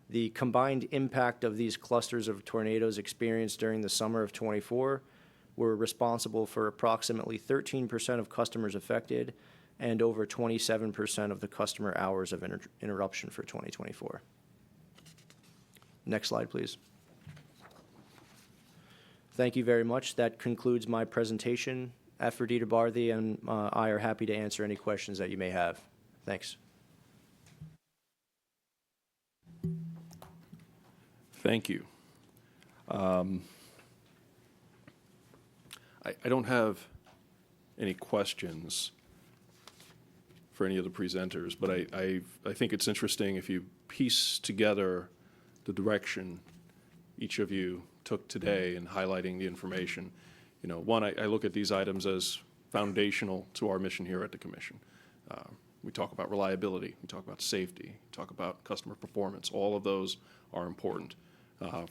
The combined impact of these clusters of tornadoes experienced during the summer of '24 were responsible for approximately 13% of customers affected and over 27% of the customer hours of interruption for 2024. Next slide, please. Thank you very much. That concludes my presentation. Aphrodita Barthy and I are happy to answer any questions that you may have. Thanks. Thank you. I don't have any questions for any of the presenters, but I think it's interesting if you piece together the direction each of you took today in highlighting the information. You know, one, I look at these items as foundational to our mission here at the Commission. We talk about reliability, we talk about safety, we talk about customer performance. All of those are important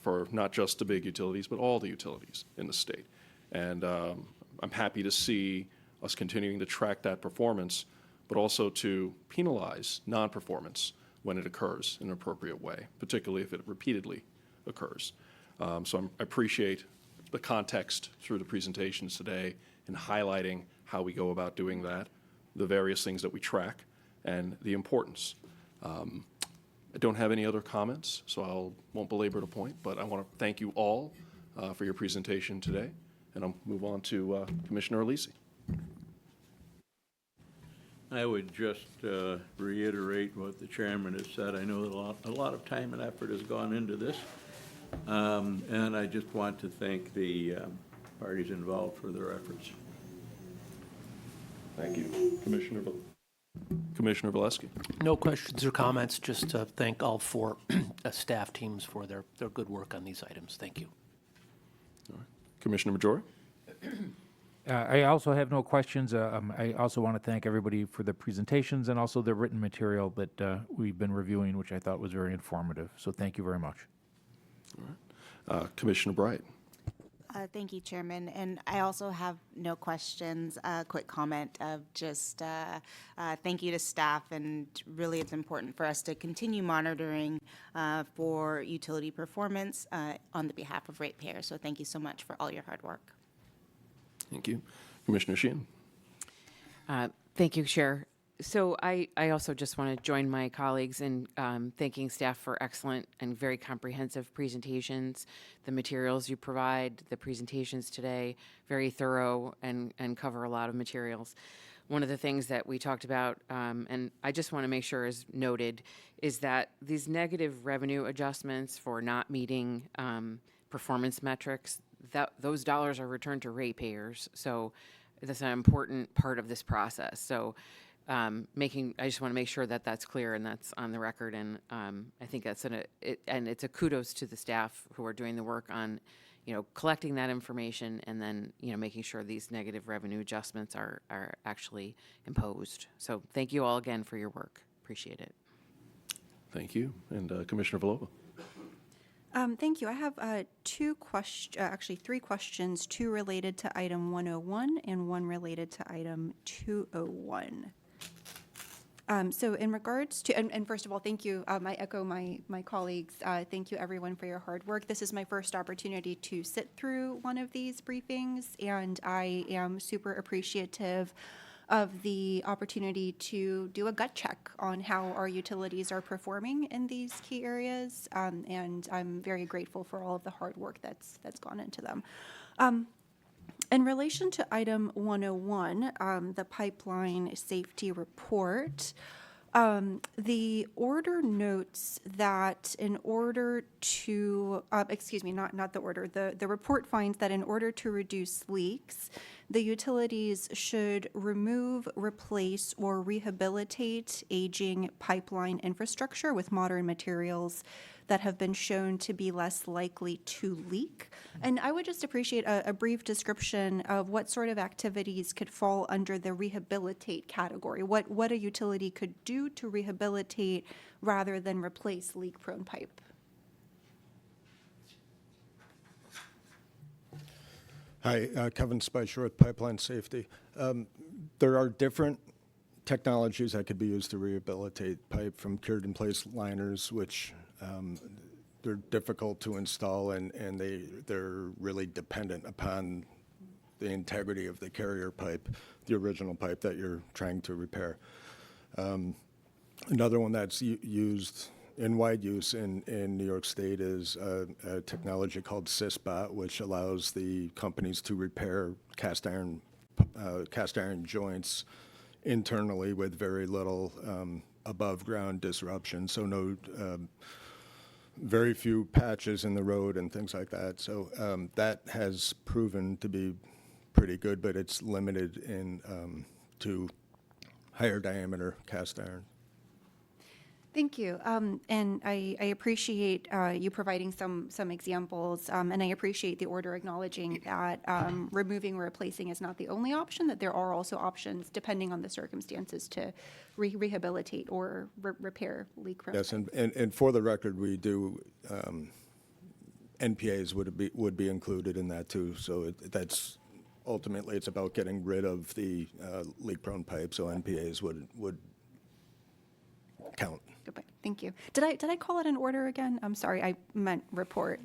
for not just the big utilities, but all the utilities in the state. And I'm happy to see us continuing to track that performance, but also to penalize non-performance when it occurs in an appropriate way, particularly if it repeatedly occurs. So I appreciate the context through the presentations today in highlighting how we go about doing that, the various things that we track, and the importance. I don't have any other comments, so I won't belabor the point, but I want to thank you all for your presentation today, and I'll move on to Commissioner Alisi. I would just reiterate what the chairman has said. I know that a lot of time and effort has gone into this, and I just want to thank the parties involved for their efforts. Thank you. Commissioner Commissioner Valesky. No questions or comments, just to thank all four staff teams for their good work on these items. Thank you. Commissioner Majora. I also have no questions. I also want to thank everybody for the presentations and also the written material that we've been reviewing, which I thought was very informative. So thank you very much. Commissioner Bright. Thank you, Chairman. And I also have no questions. A quick comment of just thank you to staff, and really it's important for us to continue monitoring for utility performance on the behalf of ratepayers. So thank you so much for all your hard work. Thank you. Commissioner Sheehan. Thank you, Chair. So I also just want to join my colleagues in thanking staff for excellent and very comprehensive presentations. The materials you provide, the presentations today, very thorough and cover a lot of materials. One of the things that we talked about, and I just want to make sure is noted, is that these negative revenue adjustments for not meeting performance metrics, those dollars are returned to ratepayers. So that's an important part of this process. So I just want to make sure that that's clear and that's on the record. And I think that's and it's a kudos to the staff who are doing the work on, collecting that information and then, making sure these negative revenue adjustments are actually imposed. So thank you all again for your work. Appreciate it. Thank you. And Commissioner Villova. Thank you. I have three questions, two related to item 101 and one related to item 201. So in regards to, and first of all, thank you. I echo my colleagues. Thank you, everyone, for your hard work. This is my first opportunity to sit through one of these briefings, and I am super appreciative of the opportunity to do a gut check on how our utilities are performing in these key areas, and I'm very grateful for all of the hard work that's gone into them. In relation to item 101, the pipeline safety report, the order notes that in order to, not the order, the report finds that in order to reduce leaks, the utilities should remove, replace, or rehabilitate aging pipeline infrastructure with modern materials that have been shown to be less likely to leak. And I would just appreciate a brief description of what sort of activities could fall under the rehabilitate category, what a utility could do to rehabilitate rather than replace leak-prone pipe. Hi, Kevin Spicer with Pipeline Safety. There are different technologies that could be used to rehabilitate pipe, from cured in place liners, which they're difficult to install and they're really dependent upon the integrity of the carrier pipe, the original pipe that you're trying to repair. Another one that's used in wide use in New York State is a technology called SysBot, which allows the companies to repair cast iron joints internally with very little above ground disruption. So no, very few patches in the road and things like that. So that has proven to be pretty good, but it's limited in to higher diameter cast iron. Thank you. And I appreciate you providing some examples, and I appreciate the order acknowledging that removing or replacing is not the only option, that there are also options depending on the circumstances to rehabilitate or repair leak-prone. Yes, and for the record, we do, NPAs would be included in that too. So that's ultimately, it's about getting rid of the leak-prone pipe, so NPAs would count. Goodbye. Thank you. Did I call it an order again? I'm sorry, I meant report.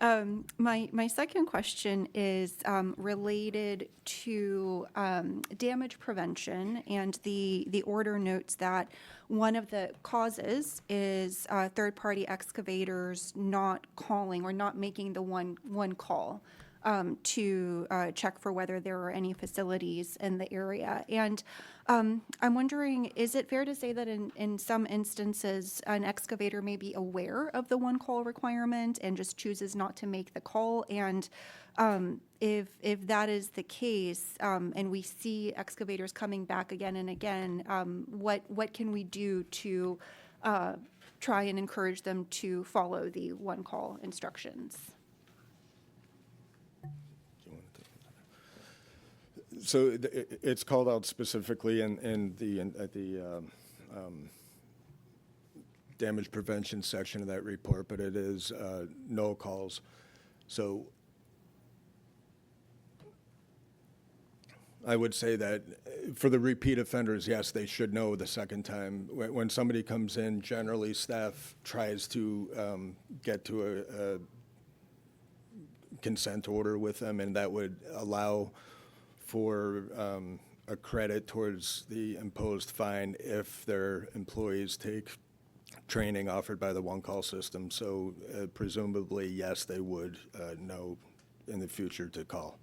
My second question is related to damage prevention, and the order notes that one of the causes is third-party excavators not calling or not making the one call to check for whether there are any facilities in the area. And I'm wondering, is it fair to say that in some instances, an excavator may be aware of the one-call requirement and just chooses not to make the call? And if that is the case, and we see excavators coming back again and again, what can we do to try and encourage them to follow the one-call instructions? So it's called out specifically in the damage prevention section of that report, but it is no calls. So I would say that for the repeat offenders, yes, they should know the second time. When somebody comes in, generally staff tries to get to a consent order with them, and that would allow for a credit towards the imposed fine if their employees take training offered by the one-call system. So presumably, yes, they would know in the future to call.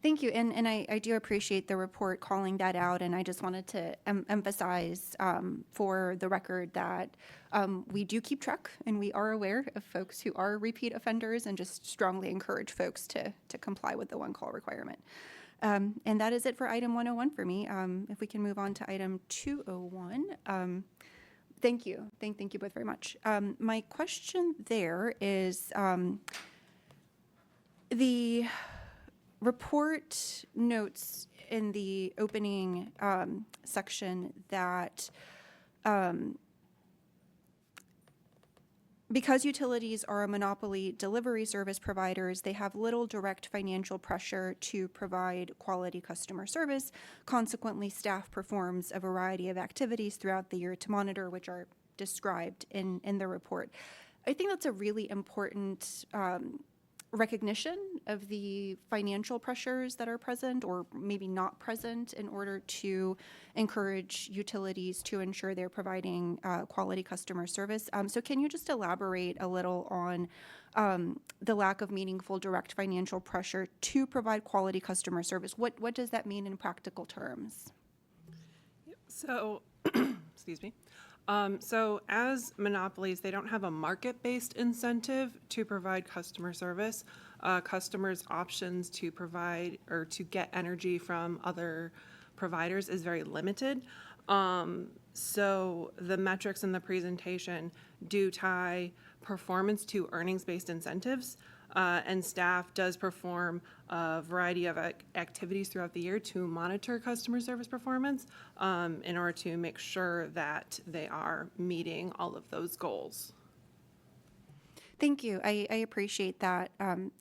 Thank you, and I do appreciate the report calling that out, and I just wanted to emphasize for the record that we do keep track, and we are aware of folks who are repeat offenders, and just strongly encourage folks to comply with the one-call requirement. And that is it for item 101 for me. If we can move on to item 201. Thank you. Thank you both very much. My question there is the report notes in the opening section that because utilities are a monopoly delivery service providers, they have little direct financial pressure to provide quality customer service. Consequently, staff performs a variety of activities throughout the year to monitor, which are described in the report. I think that's a really important recognition of the financial pressures that are present or maybe not present in order to encourage utilities to ensure they're providing quality customer service. So can you just elaborate a little on the lack of meaningful direct financial pressure to provide quality customer service? What does that mean in practical terms? So, excuse me. So as monopolies, they don't have a market-based incentive to provide customer service. Customers' options to provide or to get energy from other providers is very limited. So the metrics in the presentation do tie performance to earnings-based incentives. And staff does perform a variety of activities throughout the year to monitor customer service performance in order to make sure that they are meeting all of those goals. Thank you. I appreciate that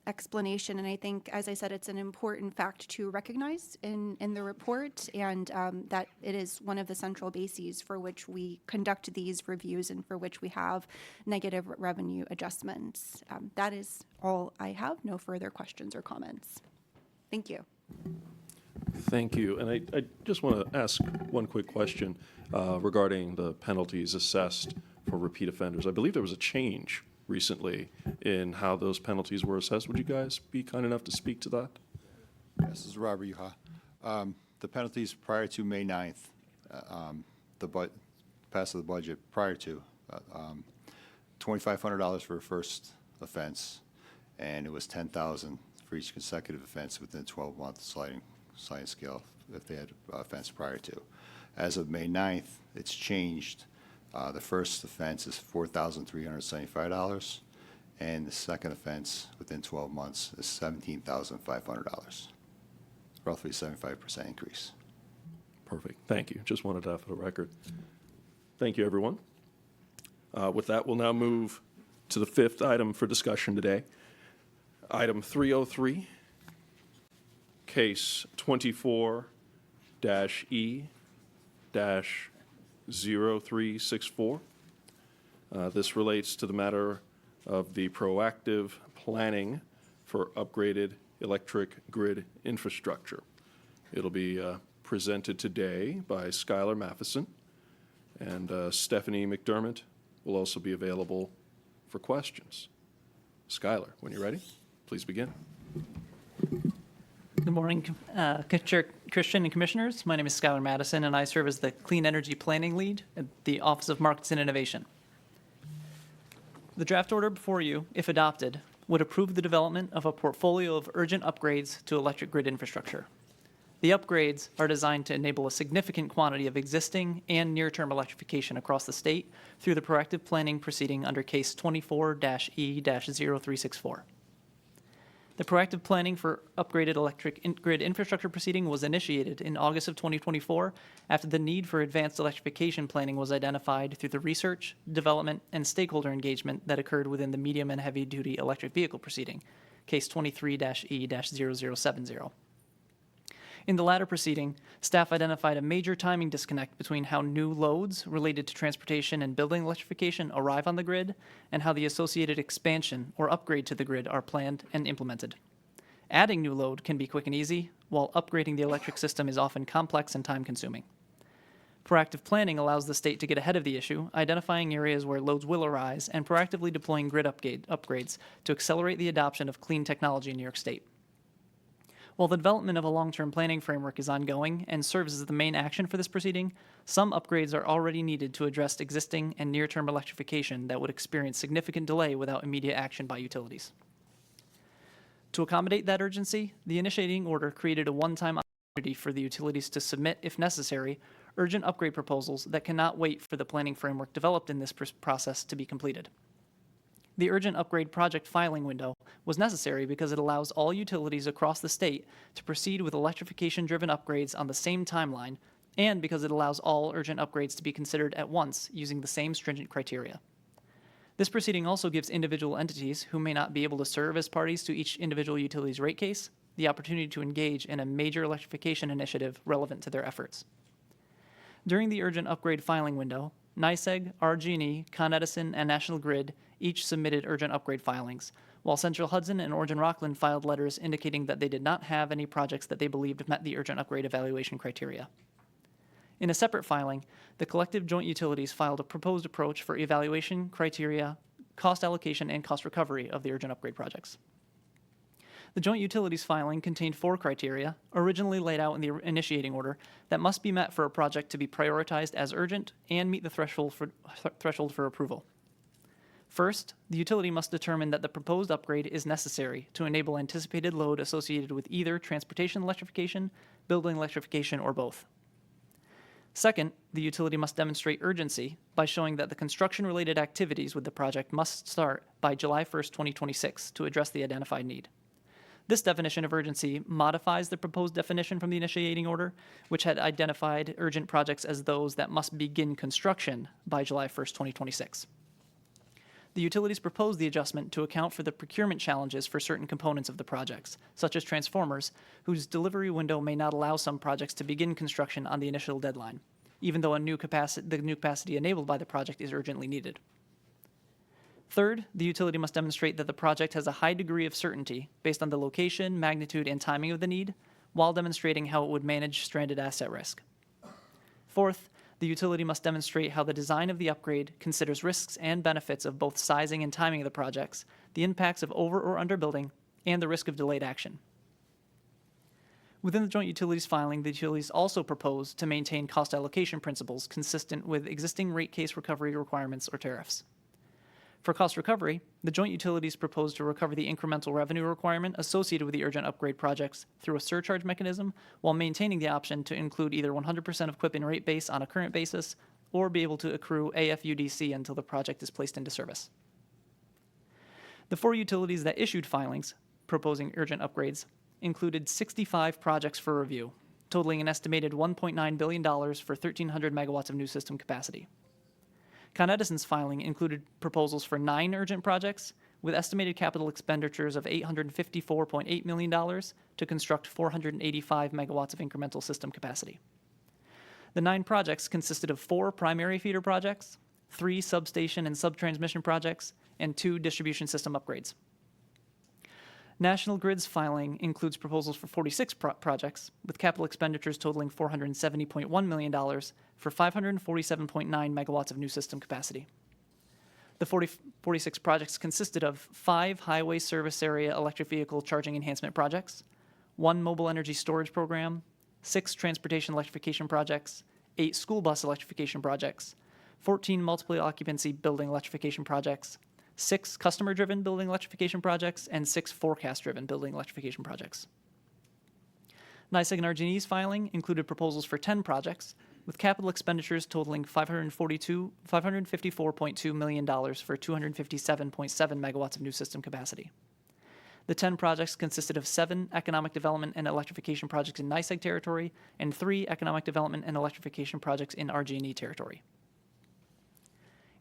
explanation, and I think, as I said, it's an important fact to recognize in the report, and that it is one of the central bases for which we conduct these reviews and for which we have negative revenue adjustments. That is all I have. No further questions or comments. Thank you. Thank you. And I just want to ask one quick question regarding the penalties assessed for repeat offenders. I believe there was a change recently in how those penalties were assessed. Would you guys be kind enough to speak to that? Yes, this is Robert Yuha. The penalties prior to May 9th, pass of the budget prior to, $2,500 for a first offense, and it was $10,000 for each consecutive offense within a 12-month sliding scale if they had offense prior to. As of May 9th, it's changed. The first offense is $4,375, and the second offense within 12 months is $17,500, roughly 75% increase. Perfect. Thank you. Just wanted to have for the record. Thank you, everyone. With that, we'll now move to the fifth item for discussion today. Item 303, case 24-E-0364. This relates to the matter of the proactive planning for upgraded electric grid infrastructure. It'll be presented today by Skylar Matheson, and Stephanie McDermott will also be available for questions. Skylar, when you're ready. Please begin. Good morning, Chair Christian and Commissioners. My name is Skylar Madison, and I serve as the Clean Energy Planning Lead at the Office of Markets and Innovation. The draft order before you, if adopted, would approve the development of a portfolio of urgent upgrades to electric grid infrastructure. The upgrades are designed to enable a significant quantity of existing and near-term electrification across the state through the proactive planning proceeding under Case 24-E-0364. The proactive planning for upgraded electric grid infrastructure proceeding was initiated in August of 2024 after the need for advanced electrification planning was identified through the research, development, and stakeholder engagement that occurred within the medium and heavy-duty electric vehicle proceeding, Case 23-E-0070. In the latter proceeding, staff identified a major timing disconnect between how new loads related to transportation and building electrification arrive on the grid and how the associated expansion or upgrade to the grid are planned and implemented. Adding new load can be quick and easy, while upgrading the electric system is often complex and time-consuming. Proactive planning allows the state to get ahead of the issue, identifying areas where loads will arise and proactively deploying grid upgrades to accelerate the adoption of clean technology in New York State. While the development of a long-term planning framework is ongoing and serves as the main action for this proceeding, some upgrades are already needed to address existing and near-term electrification that would experience significant delay without immediate action by utilities. To accommodate that urgency, the initiating order created a one-time opportunity for the utilities to submit, if necessary, urgent upgrade proposals that cannot wait for the planning framework developed in this process to be completed. The urgent upgrade project filing window was necessary because it allows all utilities across the state to proceed with electrification-driven upgrades on the same timeline, and because it allows all urgent upgrades to be considered at once using the same stringent criteria. This proceeding also gives individual entities who may not be able to serve as parties to each individual utility's rate case the opportunity to engage in a major electrification initiative relevant to their efforts. During the urgent upgrade filing window, NYSEG, RG&E, Con Edison, and National Grid each submitted urgent upgrade filings, while Central Hudson and Origin Rockland filed letters indicating that they did not have any projects that they believed met the urgent upgrade evaluation criteria. In a separate filing, the collective joint utilities filed a proposed approach for evaluation, criteria, cost allocation, and cost recovery of the urgent upgrade projects. The joint utilities filing contained 4 criteria, originally laid out in the initiating order, that must be met for a project to be prioritized as urgent and meet the threshold for approval. First, the utility must determine that the proposed upgrade is necessary to enable anticipated load associated with either transportation electrification, building electrification, or both. Second, the utility must demonstrate urgency by showing that the construction-related activities with the project must start by July 1st, 2026 to address the identified need. This definition of urgency modifies the proposed definition from the initiating order, which had identified urgent projects as those that must begin construction by July 1st, 2026. The utilities proposed the adjustment to account for the procurement challenges for certain components of the projects, such as transformers, whose delivery window may not allow some projects to begin construction on the initial deadline, even though the new capacity enabled by the project is urgently needed. Third, the utility must demonstrate that the project has a high degree of certainty based on the location, magnitude, and timing of the need, while demonstrating how it would manage stranded asset risk. Fourth, the utility must demonstrate how the design of the upgrade considers risks and benefits of both sizing and timing of the projects, the impacts of over or underbuilding, and the risk of delayed action. Within the joint utilities filing, the utilities also propose to maintain cost allocation principles consistent with existing rate case recovery requirements or tariffs. For cost recovery, the joint utilities propose to recover the incremental revenue requirement associated with the urgent upgrade projects through a surcharge mechanism, while maintaining the option to include either 100% of CWIP in rate base on a current basis or be able to accrue AFUDC until the project is placed into service. The 4 utilities that issued filings proposing urgent upgrades included 65 projects for review, totaling an estimated $1.9 billion for 1,300 megawatts of new system capacity. Con Edison's filing included proposals for 9 urgent projects with estimated capital expenditures of $854.8 million to construct 485 megawatts of incremental system capacity. The 9 projects consisted of 4 primary feeder projects, 3 substation and subtransmission projects, and 2 distribution system upgrades. National Grid's filing includes proposals for 46 projects, with capital expenditures totaling $470.1 million for 547.9 megawatts of new system capacity. The 46 projects consisted of 5 highway service area electric vehicle charging enhancement projects, 1 mobile energy storage program, 6 transportation electrification projects, 8 school bus electrification projects, 14 multiple occupancy building electrification projects, 6 customer-driven building electrification projects, and 6 forecast-driven building electrification projects. NYSEG and RG&E's filing included proposals for 10 projects, with capital expenditures totaling $554.2 million for 257.7 megawatts of new system capacity. The 10 projects consisted of 7 economic development and electrification projects in NYSEG territory and 3 economic development and electrification projects in RG&E territory.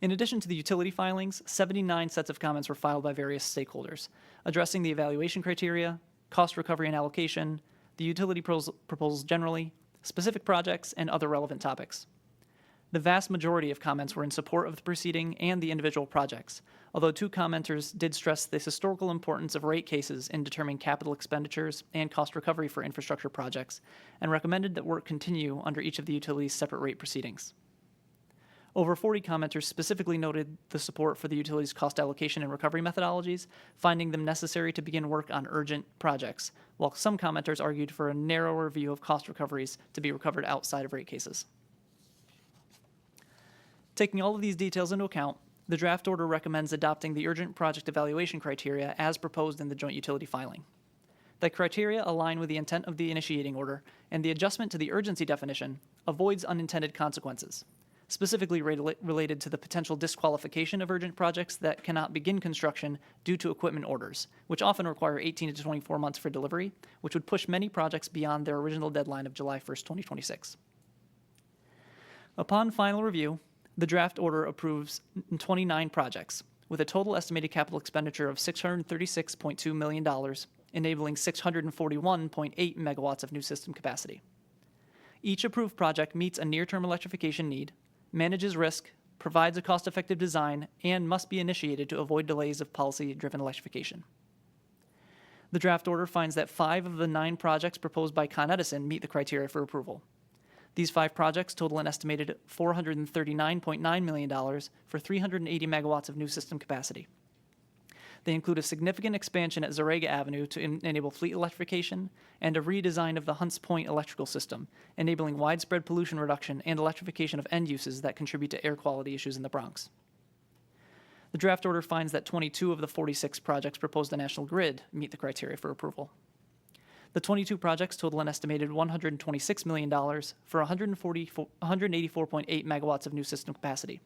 In addition to the utility filings, 79 sets of comments were filed by various stakeholders, addressing the evaluation criteria, cost recovery and allocation, the utility proposals generally, specific projects, and other relevant topics. The vast majority of comments were in support of the proceeding and the individual projects, although 2 commenters did stress the historical importance of rate cases in determining capital expenditures and cost recovery for infrastructure projects, and recommended that work continue under each of the utilities' separate rate proceedings. Over 40 commenters specifically noted the support for the utilities' cost allocation and recovery methodologies, finding them necessary to begin work on urgent projects, while some commenters argued for a narrower view of cost recoveries to be recovered outside of rate cases. Taking all of these details into account, the draft order recommends adopting the urgent project evaluation criteria as proposed in the joint utility filing. The criteria align with the intent of the initiating order, and the adjustment to the urgency definition avoids unintended consequences, specifically related to the potential disqualification of urgent projects that cannot begin construction due to equipment orders, which often require 18 to 24 months for delivery, which would push many projects beyond their original deadline of July 1st, 2026. Upon final review, the draft order approves 29 projects, with a total estimated capital expenditure of $636.2 million, enabling 641.8 megawatts of new system capacity. Each approved project meets a near-term electrification need, manages risk, provides a cost-effective design, and must be initiated to avoid delays of policy-driven electrification. The draft order finds that 5 of the 9 projects proposed by Con Edison meet the criteria for approval. These 5 projects total an estimated $439.9 million for 380 megawatts of new system capacity. They include a significant expansion at Zarega Avenue to enable fleet electrification and a redesign of the Hunts Point electrical system, enabling widespread pollution reduction and electrification of end uses that contribute to air quality issues in the Bronx. The draft order finds that 22 of the 46 projects proposed to National Grid meet the criteria for approval. The 22 projects total an estimated $126 million for 184.8 megawatts of new system capacity.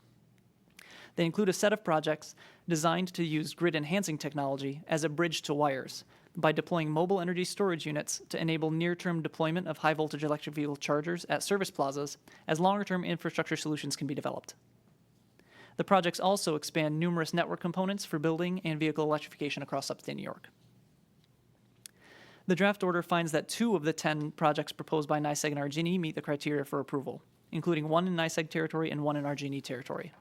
They include a set of projects designed to use grid-enhancing technology as a bridge to wires by deploying mobile energy storage units to enable near-term deployment of high-voltage electric vehicle chargers at service plazas as longer-term infrastructure solutions can be developed. The projects also expand numerous network components for building and vehicle electrification across upstate New York. The draft order finds that 2 of the 10 projects proposed by NYSEG and RG&E meet the criteria for approval, including 1 in NYSEG territory and 1 in RG&E territory.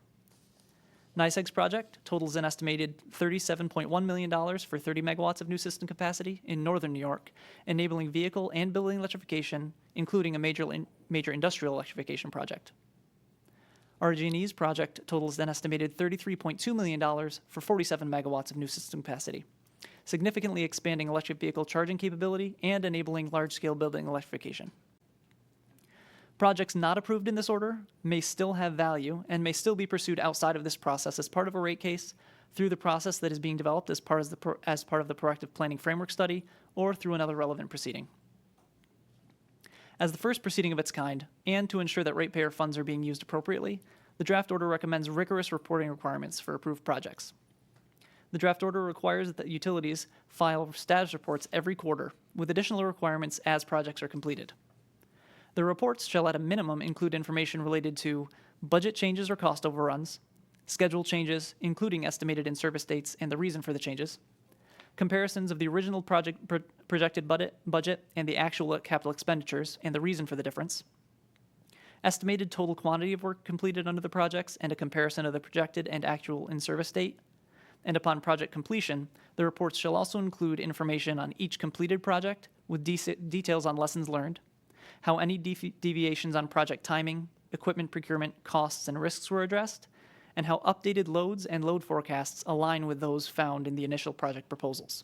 NYSEG's project totals an estimated $37.1 million for 30 megawatts of new system capacity in northern New York, enabling vehicle and building electrification, including a major industrial electrification project. RG&E's project totals an estimated $33.2 million for 47 megawatts of new system capacity, significantly expanding electric vehicle charging capability and enabling large-scale building electrification. Projects not approved in this order may still have value and may still be pursued outside of this process as part of a rate case, through the process that is being developed as part of the proactive planning framework study, or through another relevant proceeding. As the first proceeding of its kind, and to ensure that ratepayer funds are being used appropriately, the draft order recommends rigorous reporting requirements for approved projects. The draft order requires that utilities file status reports every quarter, with additional requirements as projects are completed. The reports shall at a minimum include information related to budget changes or cost overruns, schedule changes, including estimated in-service dates and the reason for the changes, comparisons of the original projected budget and the actual capital expenditures and the reason for the difference, estimated total quantity of work completed under the projects and a comparison of the projected and actual in-service date, and upon project completion, the reports shall also include information on each completed project with details on lessons learned, how any deviations on project timing, equipment procurement, costs, and risks were addressed, and how updated loads and load forecasts align with those found in the initial project proposals.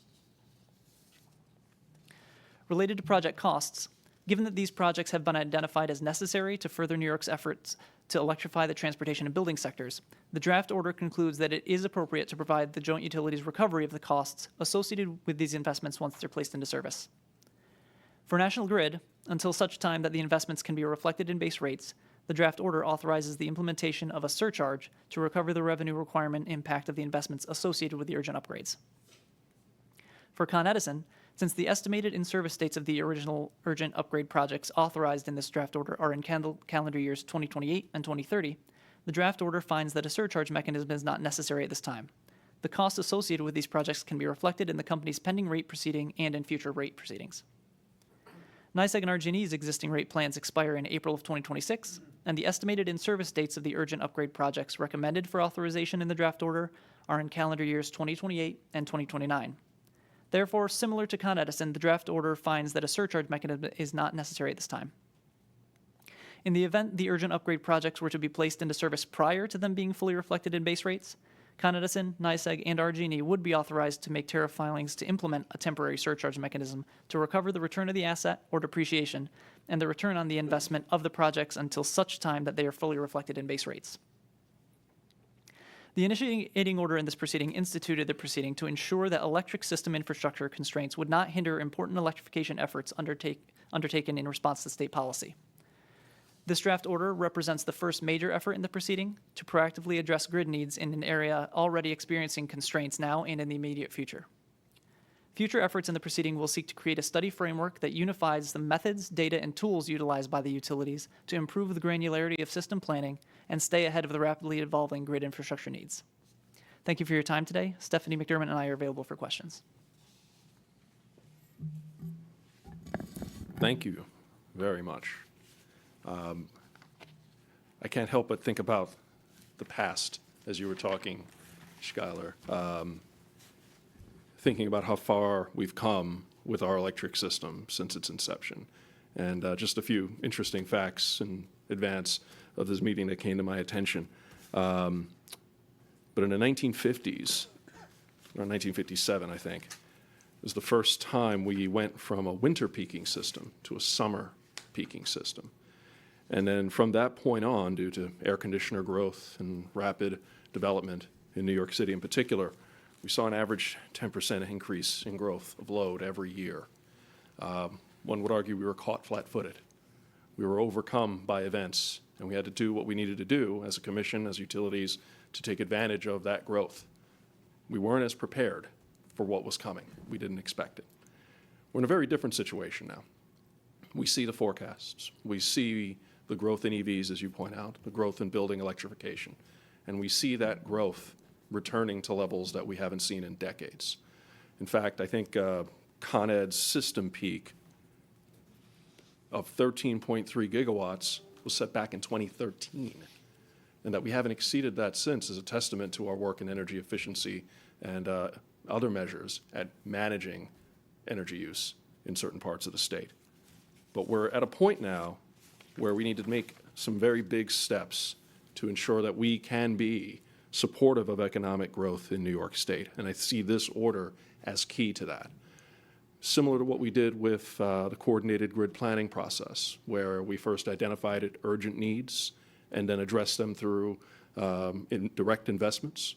Related to project costs, given that these projects have been identified as necessary to further New York's efforts to electrify the transportation and building sectors, the draft order concludes that it is appropriate to provide the joint utilities recovery of the costs associated with these investments once they're placed into service. For National Grid, until such time that the investments can be reflected in base rates, the draft order authorizes the implementation of a surcharge to recover the revenue requirement impact of the investments associated with the urgent upgrades. For Con Edison, since the estimated in-service dates of the original urgent upgrade projects authorized in this draft order are in calendar years 2028 and 2030, the draft order finds that a surcharge mechanism is not necessary at this time. The costs associated with these projects can be reflected in the company's pending rate proceeding and in future rate proceedings. NYSEG and RG&E's existing rate plans expire in April of 2026, and the estimated in-service dates of the urgent upgrade projects recommended for authorization in the draft order are in calendar years 2028 and 2029. Therefore, similar to Con Edison, the draft order finds that a surcharge mechanism is not necessary at this time. In the event the urgent upgrade projects were to be placed into service prior to them being fully reflected in base rates, Con Edison, NYSEG, and RG&E would be authorized to make tariff filings to implement a temporary surcharge mechanism to recover the return of the asset or depreciation and the return on the investment of the projects until such time that they are fully reflected in base rates. The initiating order in this proceeding instituted the proceeding to ensure that electric system infrastructure constraints would not hinder important electrification efforts undertaken in response to state policy. This draft order represents the first major effort in the proceeding to proactively address grid needs in an area already experiencing constraints now and in the immediate future. Future efforts in the proceeding will seek to create a study framework that unifies the methods, data, and tools utilized by the utilities to improve the granularity of system planning and stay ahead of the rapidly evolving grid infrastructure needs. Thank you for your time today. Stephanie McDermott and I are available for questions. Thank you very much. I can't help but think about the past as you were talking, Schuyler. Thinking about how far we've come with our electric system since its inception. And just a few interesting facts in advance of this meeting that came to my attention. But in the 1950s, or 1957, I think, was the first time we went from a winter peaking system to a summer peaking system. And then from that point on, due to air conditioner growth and rapid development in New York City in particular, we saw an average 10% increase in growth of load every year. One would argue we were caught flat-footed. We were overcome by events, and we had to do what we needed to do as a commission, as utilities, to take advantage of that growth. We weren't as prepared for what was coming. We didn't expect it. We're in a very different situation now. We see the forecasts. We see the growth in EVs, as you point out, the growth in building electrification. And we see that growth returning to levels that we haven't seen in decades. In fact, I think Con Ed's system peak of 13.3 gigawatts was set back in 2013. And that we haven't exceeded that since is a testament to our work in energy efficiency and other measures at managing energy use in certain parts of the state. But we're at a point now where we need to make some very big steps to ensure that we can be supportive of economic growth in New York State. And I see this order as key to that. Similar to what we did with the coordinated grid planning process, where we first identified urgent needs and then addressed them through direct investments.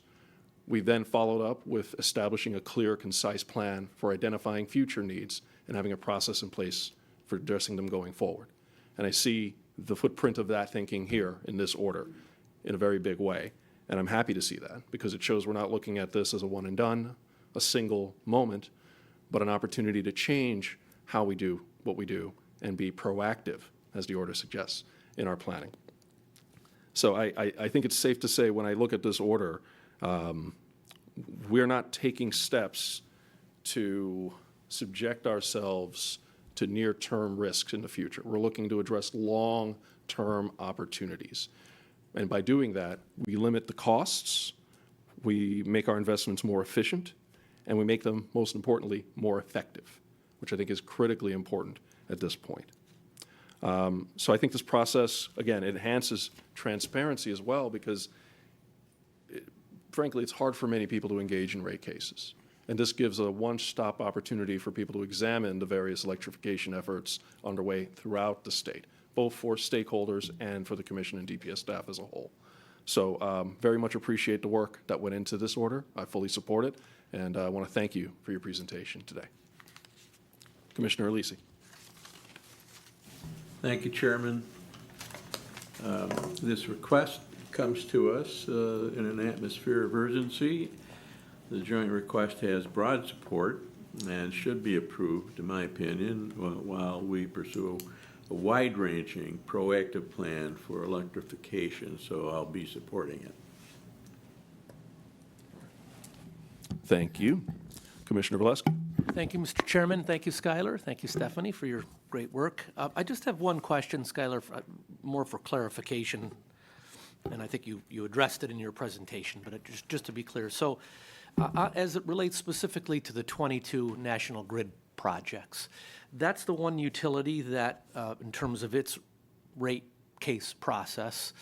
We then followed up with establishing a clear, concise plan for identifying future needs and having a process in place for addressing them going forward. And I see the footprint of that thinking here in this order in a very big way. And I'm happy to see that because it shows we're not looking at this as a one and done, a single moment, but an opportunity to change how we do what we do and be proactive, as the order suggests, in our planning. So I think it's safe to say when I look at this order, we're not taking steps to subject ourselves to near-term risks in the future. We're looking to address long-term opportunities. And by doing that, we limit the costs, we make our investments more efficient, and we make them, most importantly, more effective, which I think is critically important at this point. So I think this process, again, enhances transparency as well because frankly, it's hard for many people to engage in rate cases. And this gives a one-stop opportunity for people to examine the various electrification efforts underway throughout the state, both for stakeholders and for the commission and DPS staff as a whole. So very much appreciate the work that went into this order. I fully support it, and I want to thank you for your presentation today. Commissioner Alisi. Thank you, Chairman. This request comes to us in an atmosphere of urgency. The joint request has broad support and should be approved, in my opinion, while we pursue a wide-ranging, proactive plan for electrification, so I'll be supporting it. Thank you. Commissioner Valesky. Thank you, Mr. Chairman. Thank you, Schuyler. Thank you, Stephanie, for your great work. I just have one question, Schuyler, more for clarification, and I think you addressed it in your presentation, but just to be clear. So as it relates specifically to the 22 National Grid projects, that's the one utility that, in terms of its rate case process,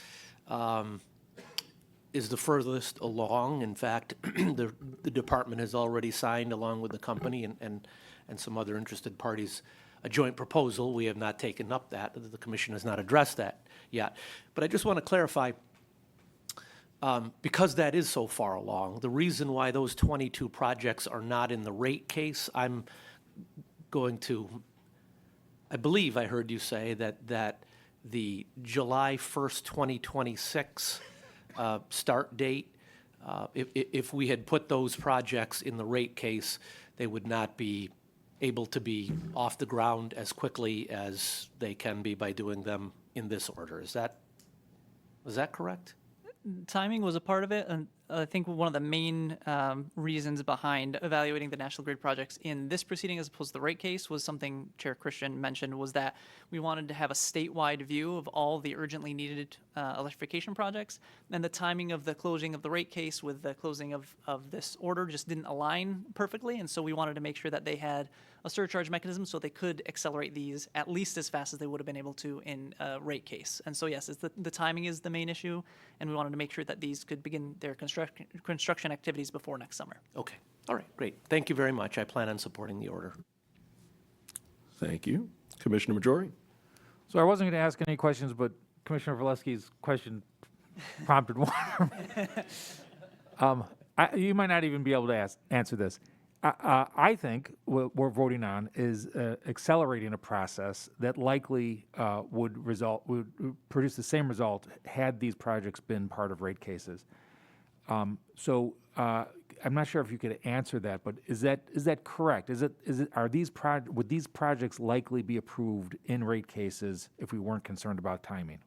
is the furthest along. In fact, the department has already signed, along with the company and some other interested parties, a joint proposal. We have not taken up that. The commission has not addressed that yet. But I just want to clarify, because that is so far along, the reason why those 22 projects are not in the rate case, I'm going to, I believe I heard you say that the July 1st, 2026 start date, if we had put those projects in the rate case, they would not be able to be off the ground as quickly as they can be by doing them in this order. Is that correct? Timing was a part of it, and I think one of the main reasons behind evaluating the National Grid projects in this proceeding as opposed to the rate case was something Chair Christian mentioned, was that we wanted to have a statewide view of all the urgently needed electrification projects, and the timing of the closing of the rate case with the closing of this order just didn't align perfectly, and so we wanted to make sure that they had a surcharge mechanism so they could accelerate these at least as fast as they would have been able to in a rate case. And so yes, it's the timing is the main issue, and we wanted to make sure that these could begin their construction activities before next summer. Okay. All right, great. Thank you very much. I plan on supporting the order. Thank you. Commissioner Majori. So I wasn't going to ask any questions, but Commissioner Valesky's question prompted one. You might not even be able to answer this. I think what we're voting on is accelerating a process that likely would produce the same result had these projects been part of rate cases. I'm not sure if you could answer that, but is that correct? Would these projects likely be approved in rate cases if we weren't concerned about timing?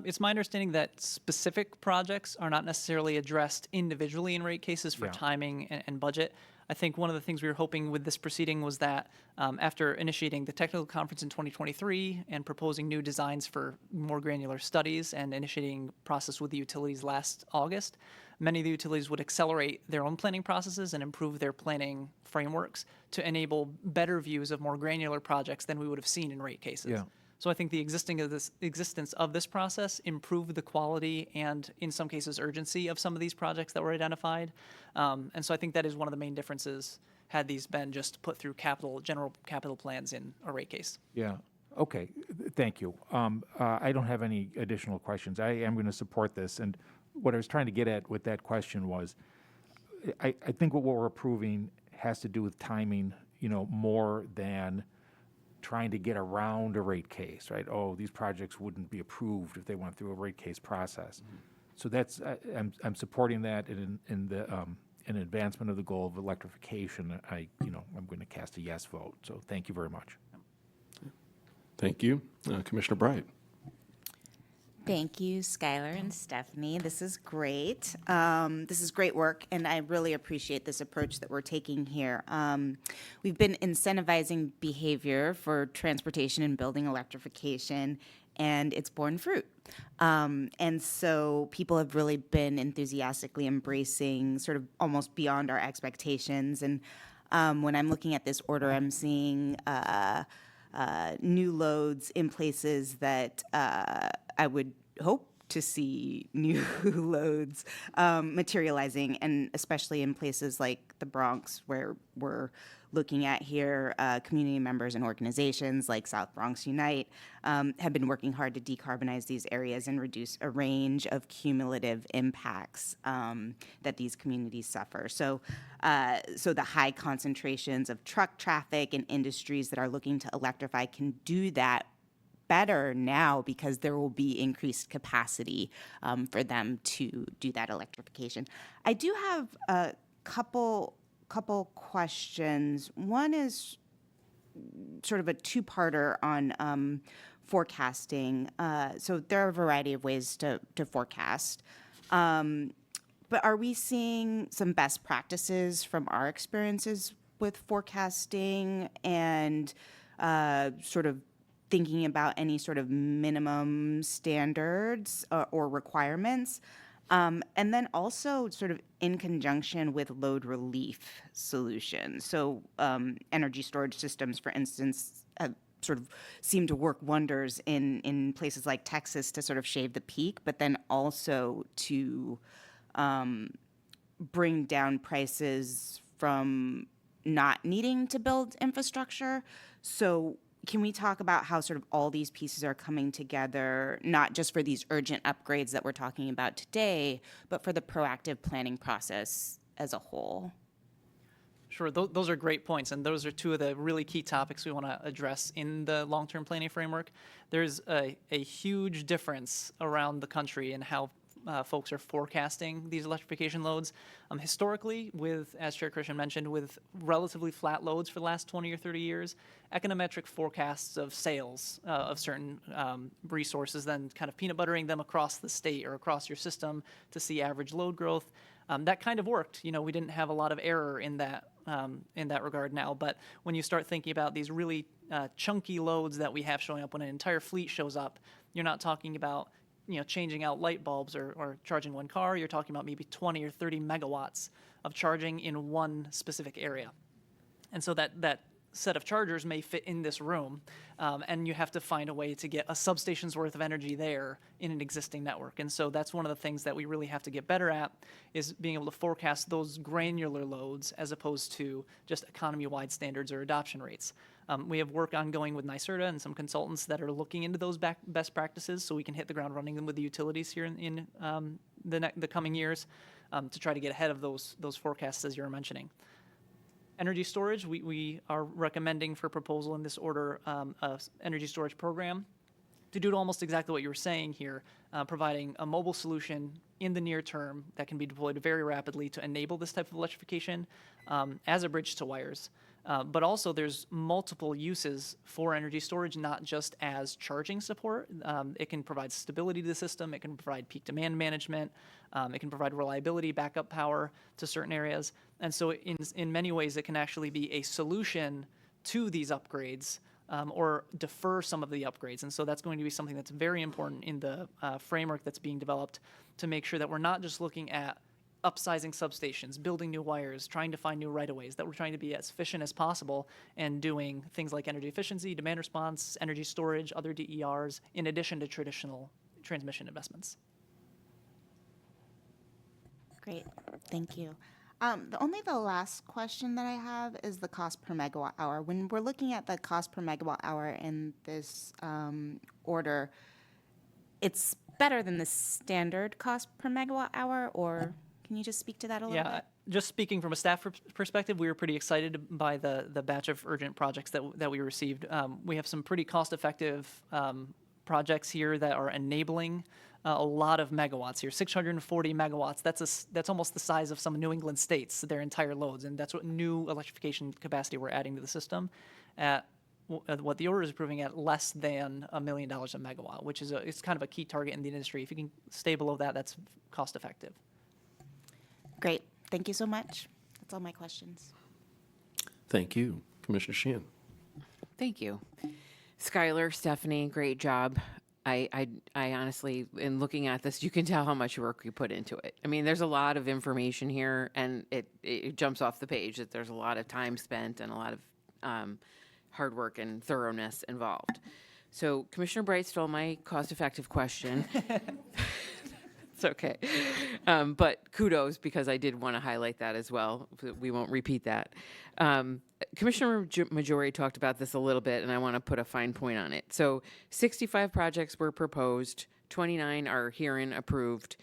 It's my understanding that specific projects are not necessarily addressed individually in rate cases for timing and budget. I think one of the things we were hoping with this proceeding was that after initiating the technical conference in 2023 and proposing new designs for more granular studies and initiating process with the utilities last August, many of the utilities would accelerate their own planning processes and improve their planning frameworks to enable better views of more granular projects than we would have seen in rate cases. Yeah. So I think the existence of this process improved the quality and, in some cases, urgency of some of these projects that were identified. And so I think that is one of the main differences had these been just put through general capital plans in a rate case. Yeah. Okay. Thank you. I don't have any additional questions. I am going to support this. And what I was trying to get at with that question was, I think what we're approving has to do with timing, more than trying to get around a rate case, right? Oh, these projects wouldn't be approved if they went through a rate case process. Mm-hmm. So that's I'm supporting that in advancement of the goal of electrification. I'm going to cast a yes vote. So thank you very much. Thank you. Commissioner Bright. Thank you, Schuyler and Stephanie. This is great. This is great work, and I really appreciate this approach that we're taking here. We've been incentivizing behavior for transportation and building electrification, and it's borne fruit. And so people have really been enthusiastically embracing sort of almost beyond our expectations. And when I'm looking at this order, I'm seeing new loads in places that I would hope to see new loads materializing, and especially in places like the Bronx, where we're looking at here, community members and organizations like South Bronx Unite have been working hard to decarbonize these areas and reduce a range of cumulative impacts that these communities suffer. So the high concentrations of truck traffic and industries that are looking to electrify can do that better now because there will be increased capacity for them to do that electrification. I do have a couple questions. One is sort of a two-parter on forecasting. So there are a variety of ways to forecast. But are we seeing some best practices from our experiences with forecasting and sort of thinking about any sort of minimum standards or requirements? And then also sort of in conjunction with load relief solutions. So energy storage systems, for instance, sort of seem to work wonders in places like Texas to sort of shave the peak, but then also to bring down prices from not needing to build infrastructure. So can we talk about how sort of all these pieces are coming together, not just for these urgent upgrades that we're talking about today, but for the proactive planning process as a whole? Sure, those are great points, and those are two of the really key topics we want to address in the long-term planning framework. There's a huge difference around the country in how folks are forecasting these electrification loads. Historically, as Chair Christian mentioned, with relatively flat loads for the last 20 or 30 years, econometric forecasts of sales of certain resources, then kind of peanut buttering them across the state or across your system to see average load growth, that kind of worked. We didn't have a lot of error in that regard now. But when you start thinking about these really chunky loads that we have showing up when an entire fleet shows up, you're not talking about changing out light bulbs or charging one car. You're talking about maybe 20 or 30 megawatts of charging in one specific area. And so that set of chargers may fit in this room, and you have to find a way to get a substation's worth of energy there in an existing network. And so that's one of the things that we really have to get better at, is being able to forecast those granular loads as opposed to just economy-wide standards or adoption rates. We have work ongoing with NYSERDA and some consultants that are looking into those best practices so we can hit the ground running with the utilities here in the coming years to try to get ahead of those forecasts as you were mentioning. Energy storage, we are recommending for proposal in this order a energy storage program to do almost exactly what you were saying here, providing a mobile solution in the near term that can be deployed very rapidly to enable this type of electrification as a bridge to wires. But also there's multiple uses for energy storage, not just as charging support. It can provide stability to the system. It can provide peak demand management. It can provide reliability, backup power to certain areas. And so in many ways, it can actually be a solution to these upgrades or defer some of the upgrades. And so that's going to be something that's very important in the framework that's being developed to make sure that we're not just looking at upsizing substations, building new wires, trying to find new right-of-ways, that we're trying to be as efficient as possible and doing things like energy efficiency, demand response, energy storage, other DERs, in addition to traditional transmission investments. Great, thank you. The last question that I have is the cost per megawatt hour. When we're looking at the cost per megawatt hour in this order, it's better than the standard cost per megawatt hour, or can you just speak to that a little bit? Just speaking from a staff perspective, we were pretty excited by the batch of urgent projects that we received. We have some pretty cost-effective projects here that are enabling a lot of megawatts here, 640 megawatts. That's almost the size of some New England states, their entire loads, and that's what new electrification capacity we're adding to the system at what the order is approving at less than $1 million a megawatt, which is it's kind of a key target in the industry. If you can stay below that, that's cost effective. Great. Thank you so much. That's all my questions. Thank you. Commissioner Sheehan. Thank you. Skylar, Stephanie, great job. I honestly, in looking at this, you can tell how much work you put into it. I mean, there's a lot of information here, and it jumps off the page that there's a lot of time spent and a lot of hard work and thoroughness involved. So Commissioner Bright stole my cost-effective question. It's okay. But kudos, because I did want to highlight that as well. We won't repeat that. Commissioner Majori talked about this a little bit, and I want to put a fine point on it. So 65 projects were proposed, 29 are herein approved,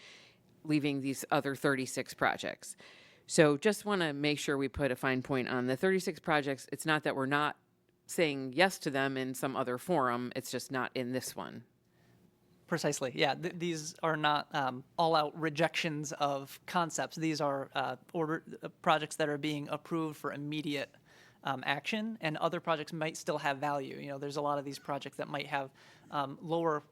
leaving these other 36 projects. So just want to make sure we put a fine point on the 36 projects. It's not that we're not saying yes to them in some other forum, it's just not in this one. Precisely, yeah. These are not all-out rejections of concepts. These are projects that are being approved for immediate action, and other projects might still have value. You know, there's a lot of these projects that might have lower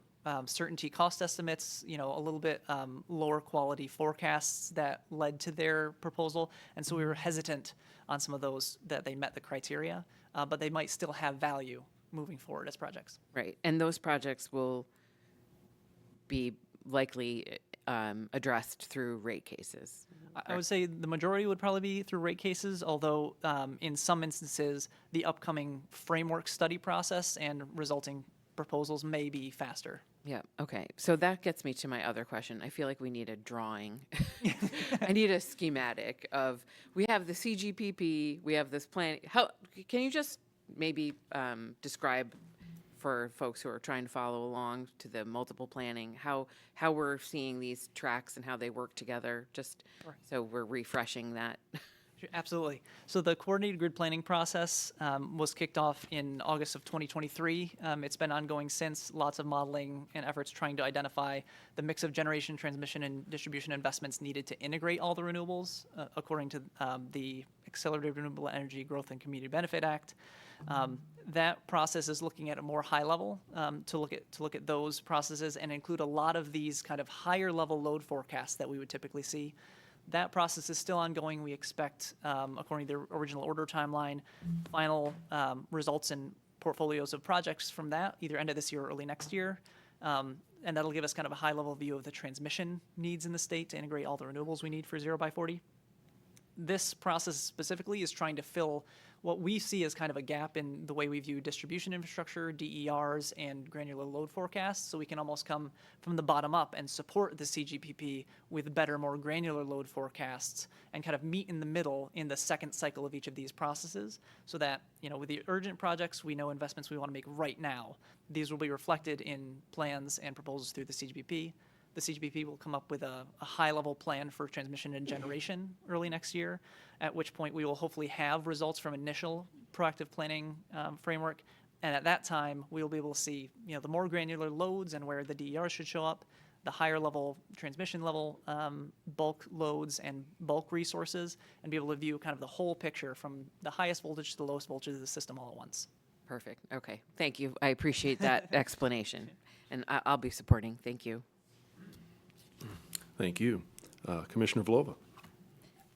certainty cost estimates, you know, a little bit lower quality forecasts that led to their proposal, and so we were hesitant on some of those that they met the criteria, but they might still have value moving forward as projects. Right, and those projects will be likely addressed through rate cases. I would say the majority would probably be through rate cases, although in some instances, the upcoming framework study process and resulting proposals may be faster. Yeah, okay. So that gets me to my other question. I feel like we need a drawing. I need a schematic of, we have the CGPP, we have this plan. How, can you just maybe describe for folks who are trying to follow along to the multiple planning, how we're seeing these tracks and how they work together, just so we're refreshing that. Absolutely. So the coordinated grid planning process was kicked off in August of 2023. It's been ongoing since, lots of modeling and efforts trying to identify the mix of generation, transmission, and distribution investments needed to integrate all the renewables according to the Accelerated Renewable Energy Growth and Community Benefit Act. That process is looking at a more high level to look at those processes and include a lot of these kind of higher level load forecasts that we would typically see. That process is still ongoing. We expect, according to the original order timeline, final results and portfolios of projects from that, either end of this year or early next year. And that'll give us kind of a high-level view of the transmission needs in the state to integrate all the renewables we need for 0x40. This process specifically is trying to fill what we see as kind of a gap in the way we view distribution infrastructure, DERs, and granular load forecasts, so we can almost come from the bottom up and support the CGPP with better, more granular load forecasts and kind of meet in the middle in the second cycle of each of these processes, so that, you know, with the urgent projects, we know investments we want to make right now. These will be reflected in plans and proposals through the CGPP. The CGPP will come up with a high-level plan for transmission and generation early next year, at which point we will hopefully have results from initial proactive planning framework. And at that time, we will be able to see, you know, the more granular loads and where the DERs should show up, the higher level transmission level bulk loads and bulk resources, and be able to view kind of the whole picture from the highest voltage to the lowest voltage of the system all at once. Perfect. Okay. Thank you. I appreciate that explanation. And I'll be supporting. Thank you. Thank you. Commissioner Vlova.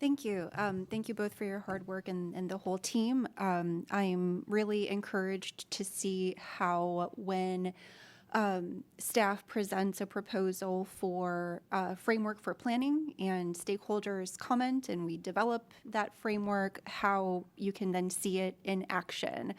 Thank you. Thank you both for your hard work and the whole team. I'm really encouraged to see how when staff presents a proposal for a framework for planning and stakeholders comment and we develop that framework, how you can then see it in action.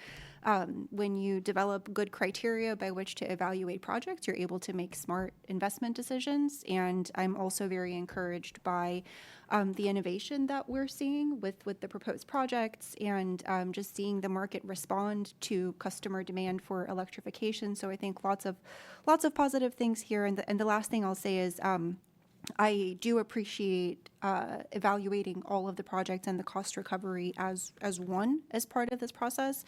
When you develop good criteria by which to evaluate projects, you're able to make smart investment decisions. And I'm also very encouraged by the innovation that we're seeing with the proposed projects and just seeing the market respond to customer demand for electrification. So I think lots of positive things here. And the last thing I'll say is I do appreciate evaluating all of the projects and the cost recovery as one as part of this process,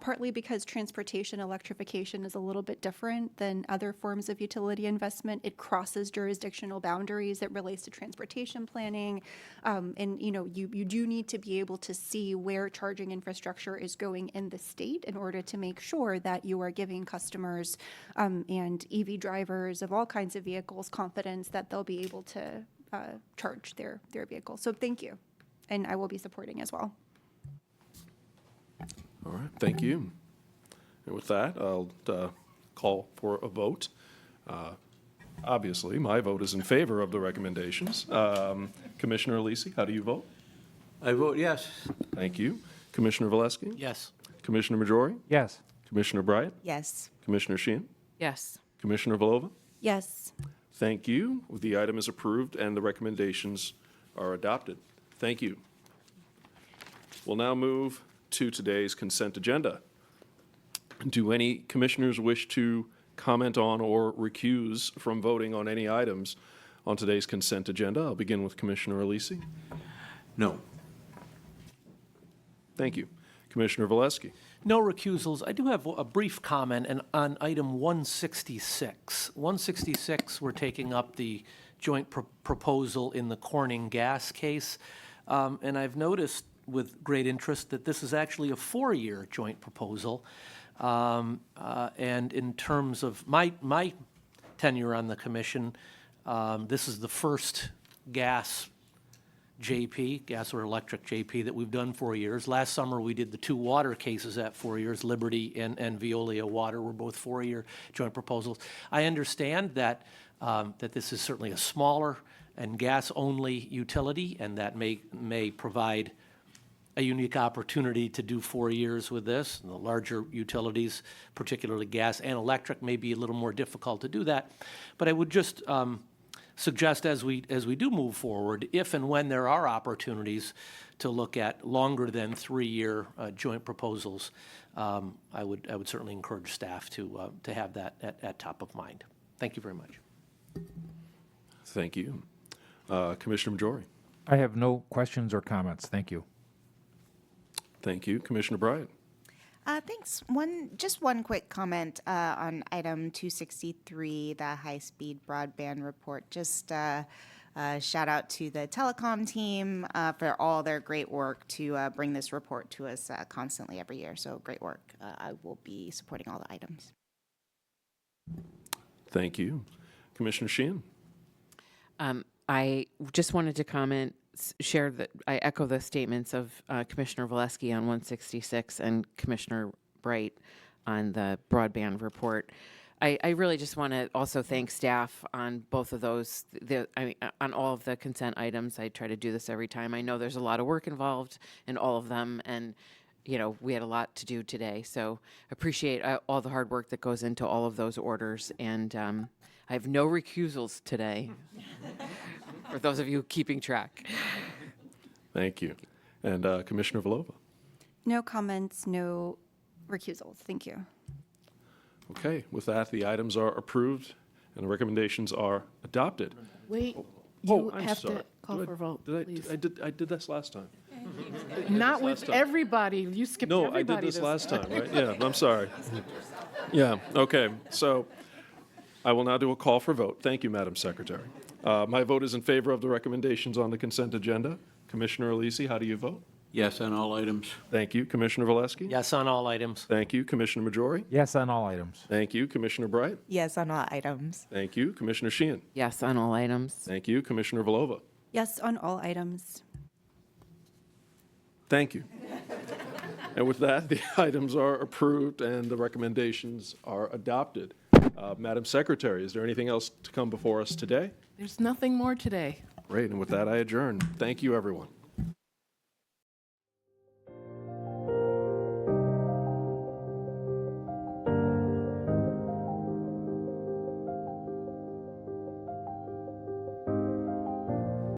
partly because transportation electrification is a little bit different than other forms of utility investment. It crosses jurisdictional boundaries. It relates to transportation planning, and you know you do need to be able to see where charging infrastructure is going in the state in order to make sure that you are giving customers and EV drivers of all kinds of vehicles confidence that they'll be able to charge their vehicles. So thank you, and I will be supporting as well. All right, thank you. And with that, I'll call for a vote. Obviously, my vote is in favor of the recommendations. Commissioner Alisi, how do you vote? I vote yes. Thank you. Commissioner Valesky? Yes. Commissioner Majori? Yes. Commissioner Bryant? Yes. Commissioner Sheehan? Yes. Commissioner Volova? Yes. Thank you. The item is approved and the recommendations are adopted. Thank you. We'll now move to today's consent agenda. Do any commissioners wish to comment on or recuse from voting on any items on today's consent agenda? I'll begin with Commissioner Alisi. No. Thank you. Commissioner Valesky. No recusals. I do have a brief comment on item 166. 166, we're taking up the joint proposal in the Corning gas case. And I've noticed with great interest that this is actually a 4-year joint proposal. And in terms of my tenure on the commission, this is the first gas or electric JP that we've done 4 years. Last summer, we did the 2 water cases at 4 years. Liberty and Veolia Water were both 4-year joint proposals. I understand that, that this is certainly a smaller and gas-only utility, and that may provide a unique opportunity to do 4 years with this. And the larger utilities, particularly gas and electric, may be a little more difficult to do that. But I would just suggest as we do move forward, if and when there are opportunities to look at longer than 3-year joint proposals, I would certainly encourage staff to have that at top of mind. Thank you very much. Thank you. Commissioner Majori. I have no questions or comments. Thank you. Thank you. Commissioner Bryant. Thanks. Just one quick comment on item 263, the high-speed broadband report. Just shout out to the telecom team for all their great work to bring this report to us constantly every year. So great work. I will be supporting all the items. Thank you. Commissioner Sheehan. I just wanted to comment, share that I echo the statements of Commissioner Valesky on 166 and Commissioner Bright on the broadband report. I really just want to also thank staff on both of those, on all of the consent items. I try to do this every time. I know there's a lot of work involved in all of them, and we had a lot to do today. So appreciate all the hard work that goes into all of those orders, and I have no recusals today. For those of you keeping track. Thank you. And Commissioner Volova. No comments, no recusals. Thank you. Okay, with that, the items are approved and the recommendations are adopted. Wait, Oh, you I'm have sorry. to call for vote, please. I did this last time. Not with last time. everybody. You skipped No, everybody. I did this last time, right? Yeah, I'm sorry. Yeah, okay. So I will now do a call for vote. Thank you, Madam Secretary. My vote is in favor of the recommendations on the consent agenda. Commissioner Alisi, how do you vote? Yes on all items. Thank you. Commissioner Valesky? Yes on all items. Thank you. Commissioner Majori? Yes on all items. Thank you. Commissioner Bright? Yes on all items. Thank you. Commissioner Sheehan? Yes on all items. Thank you. Commissioner Volova? Yes on all items. Thank you. And with that, the items are approved and the recommendations are adopted. Madam Secretary, is there anything else to come before us today? There's nothing more today. Great, and with that, I adjourn. Thank you, everyone.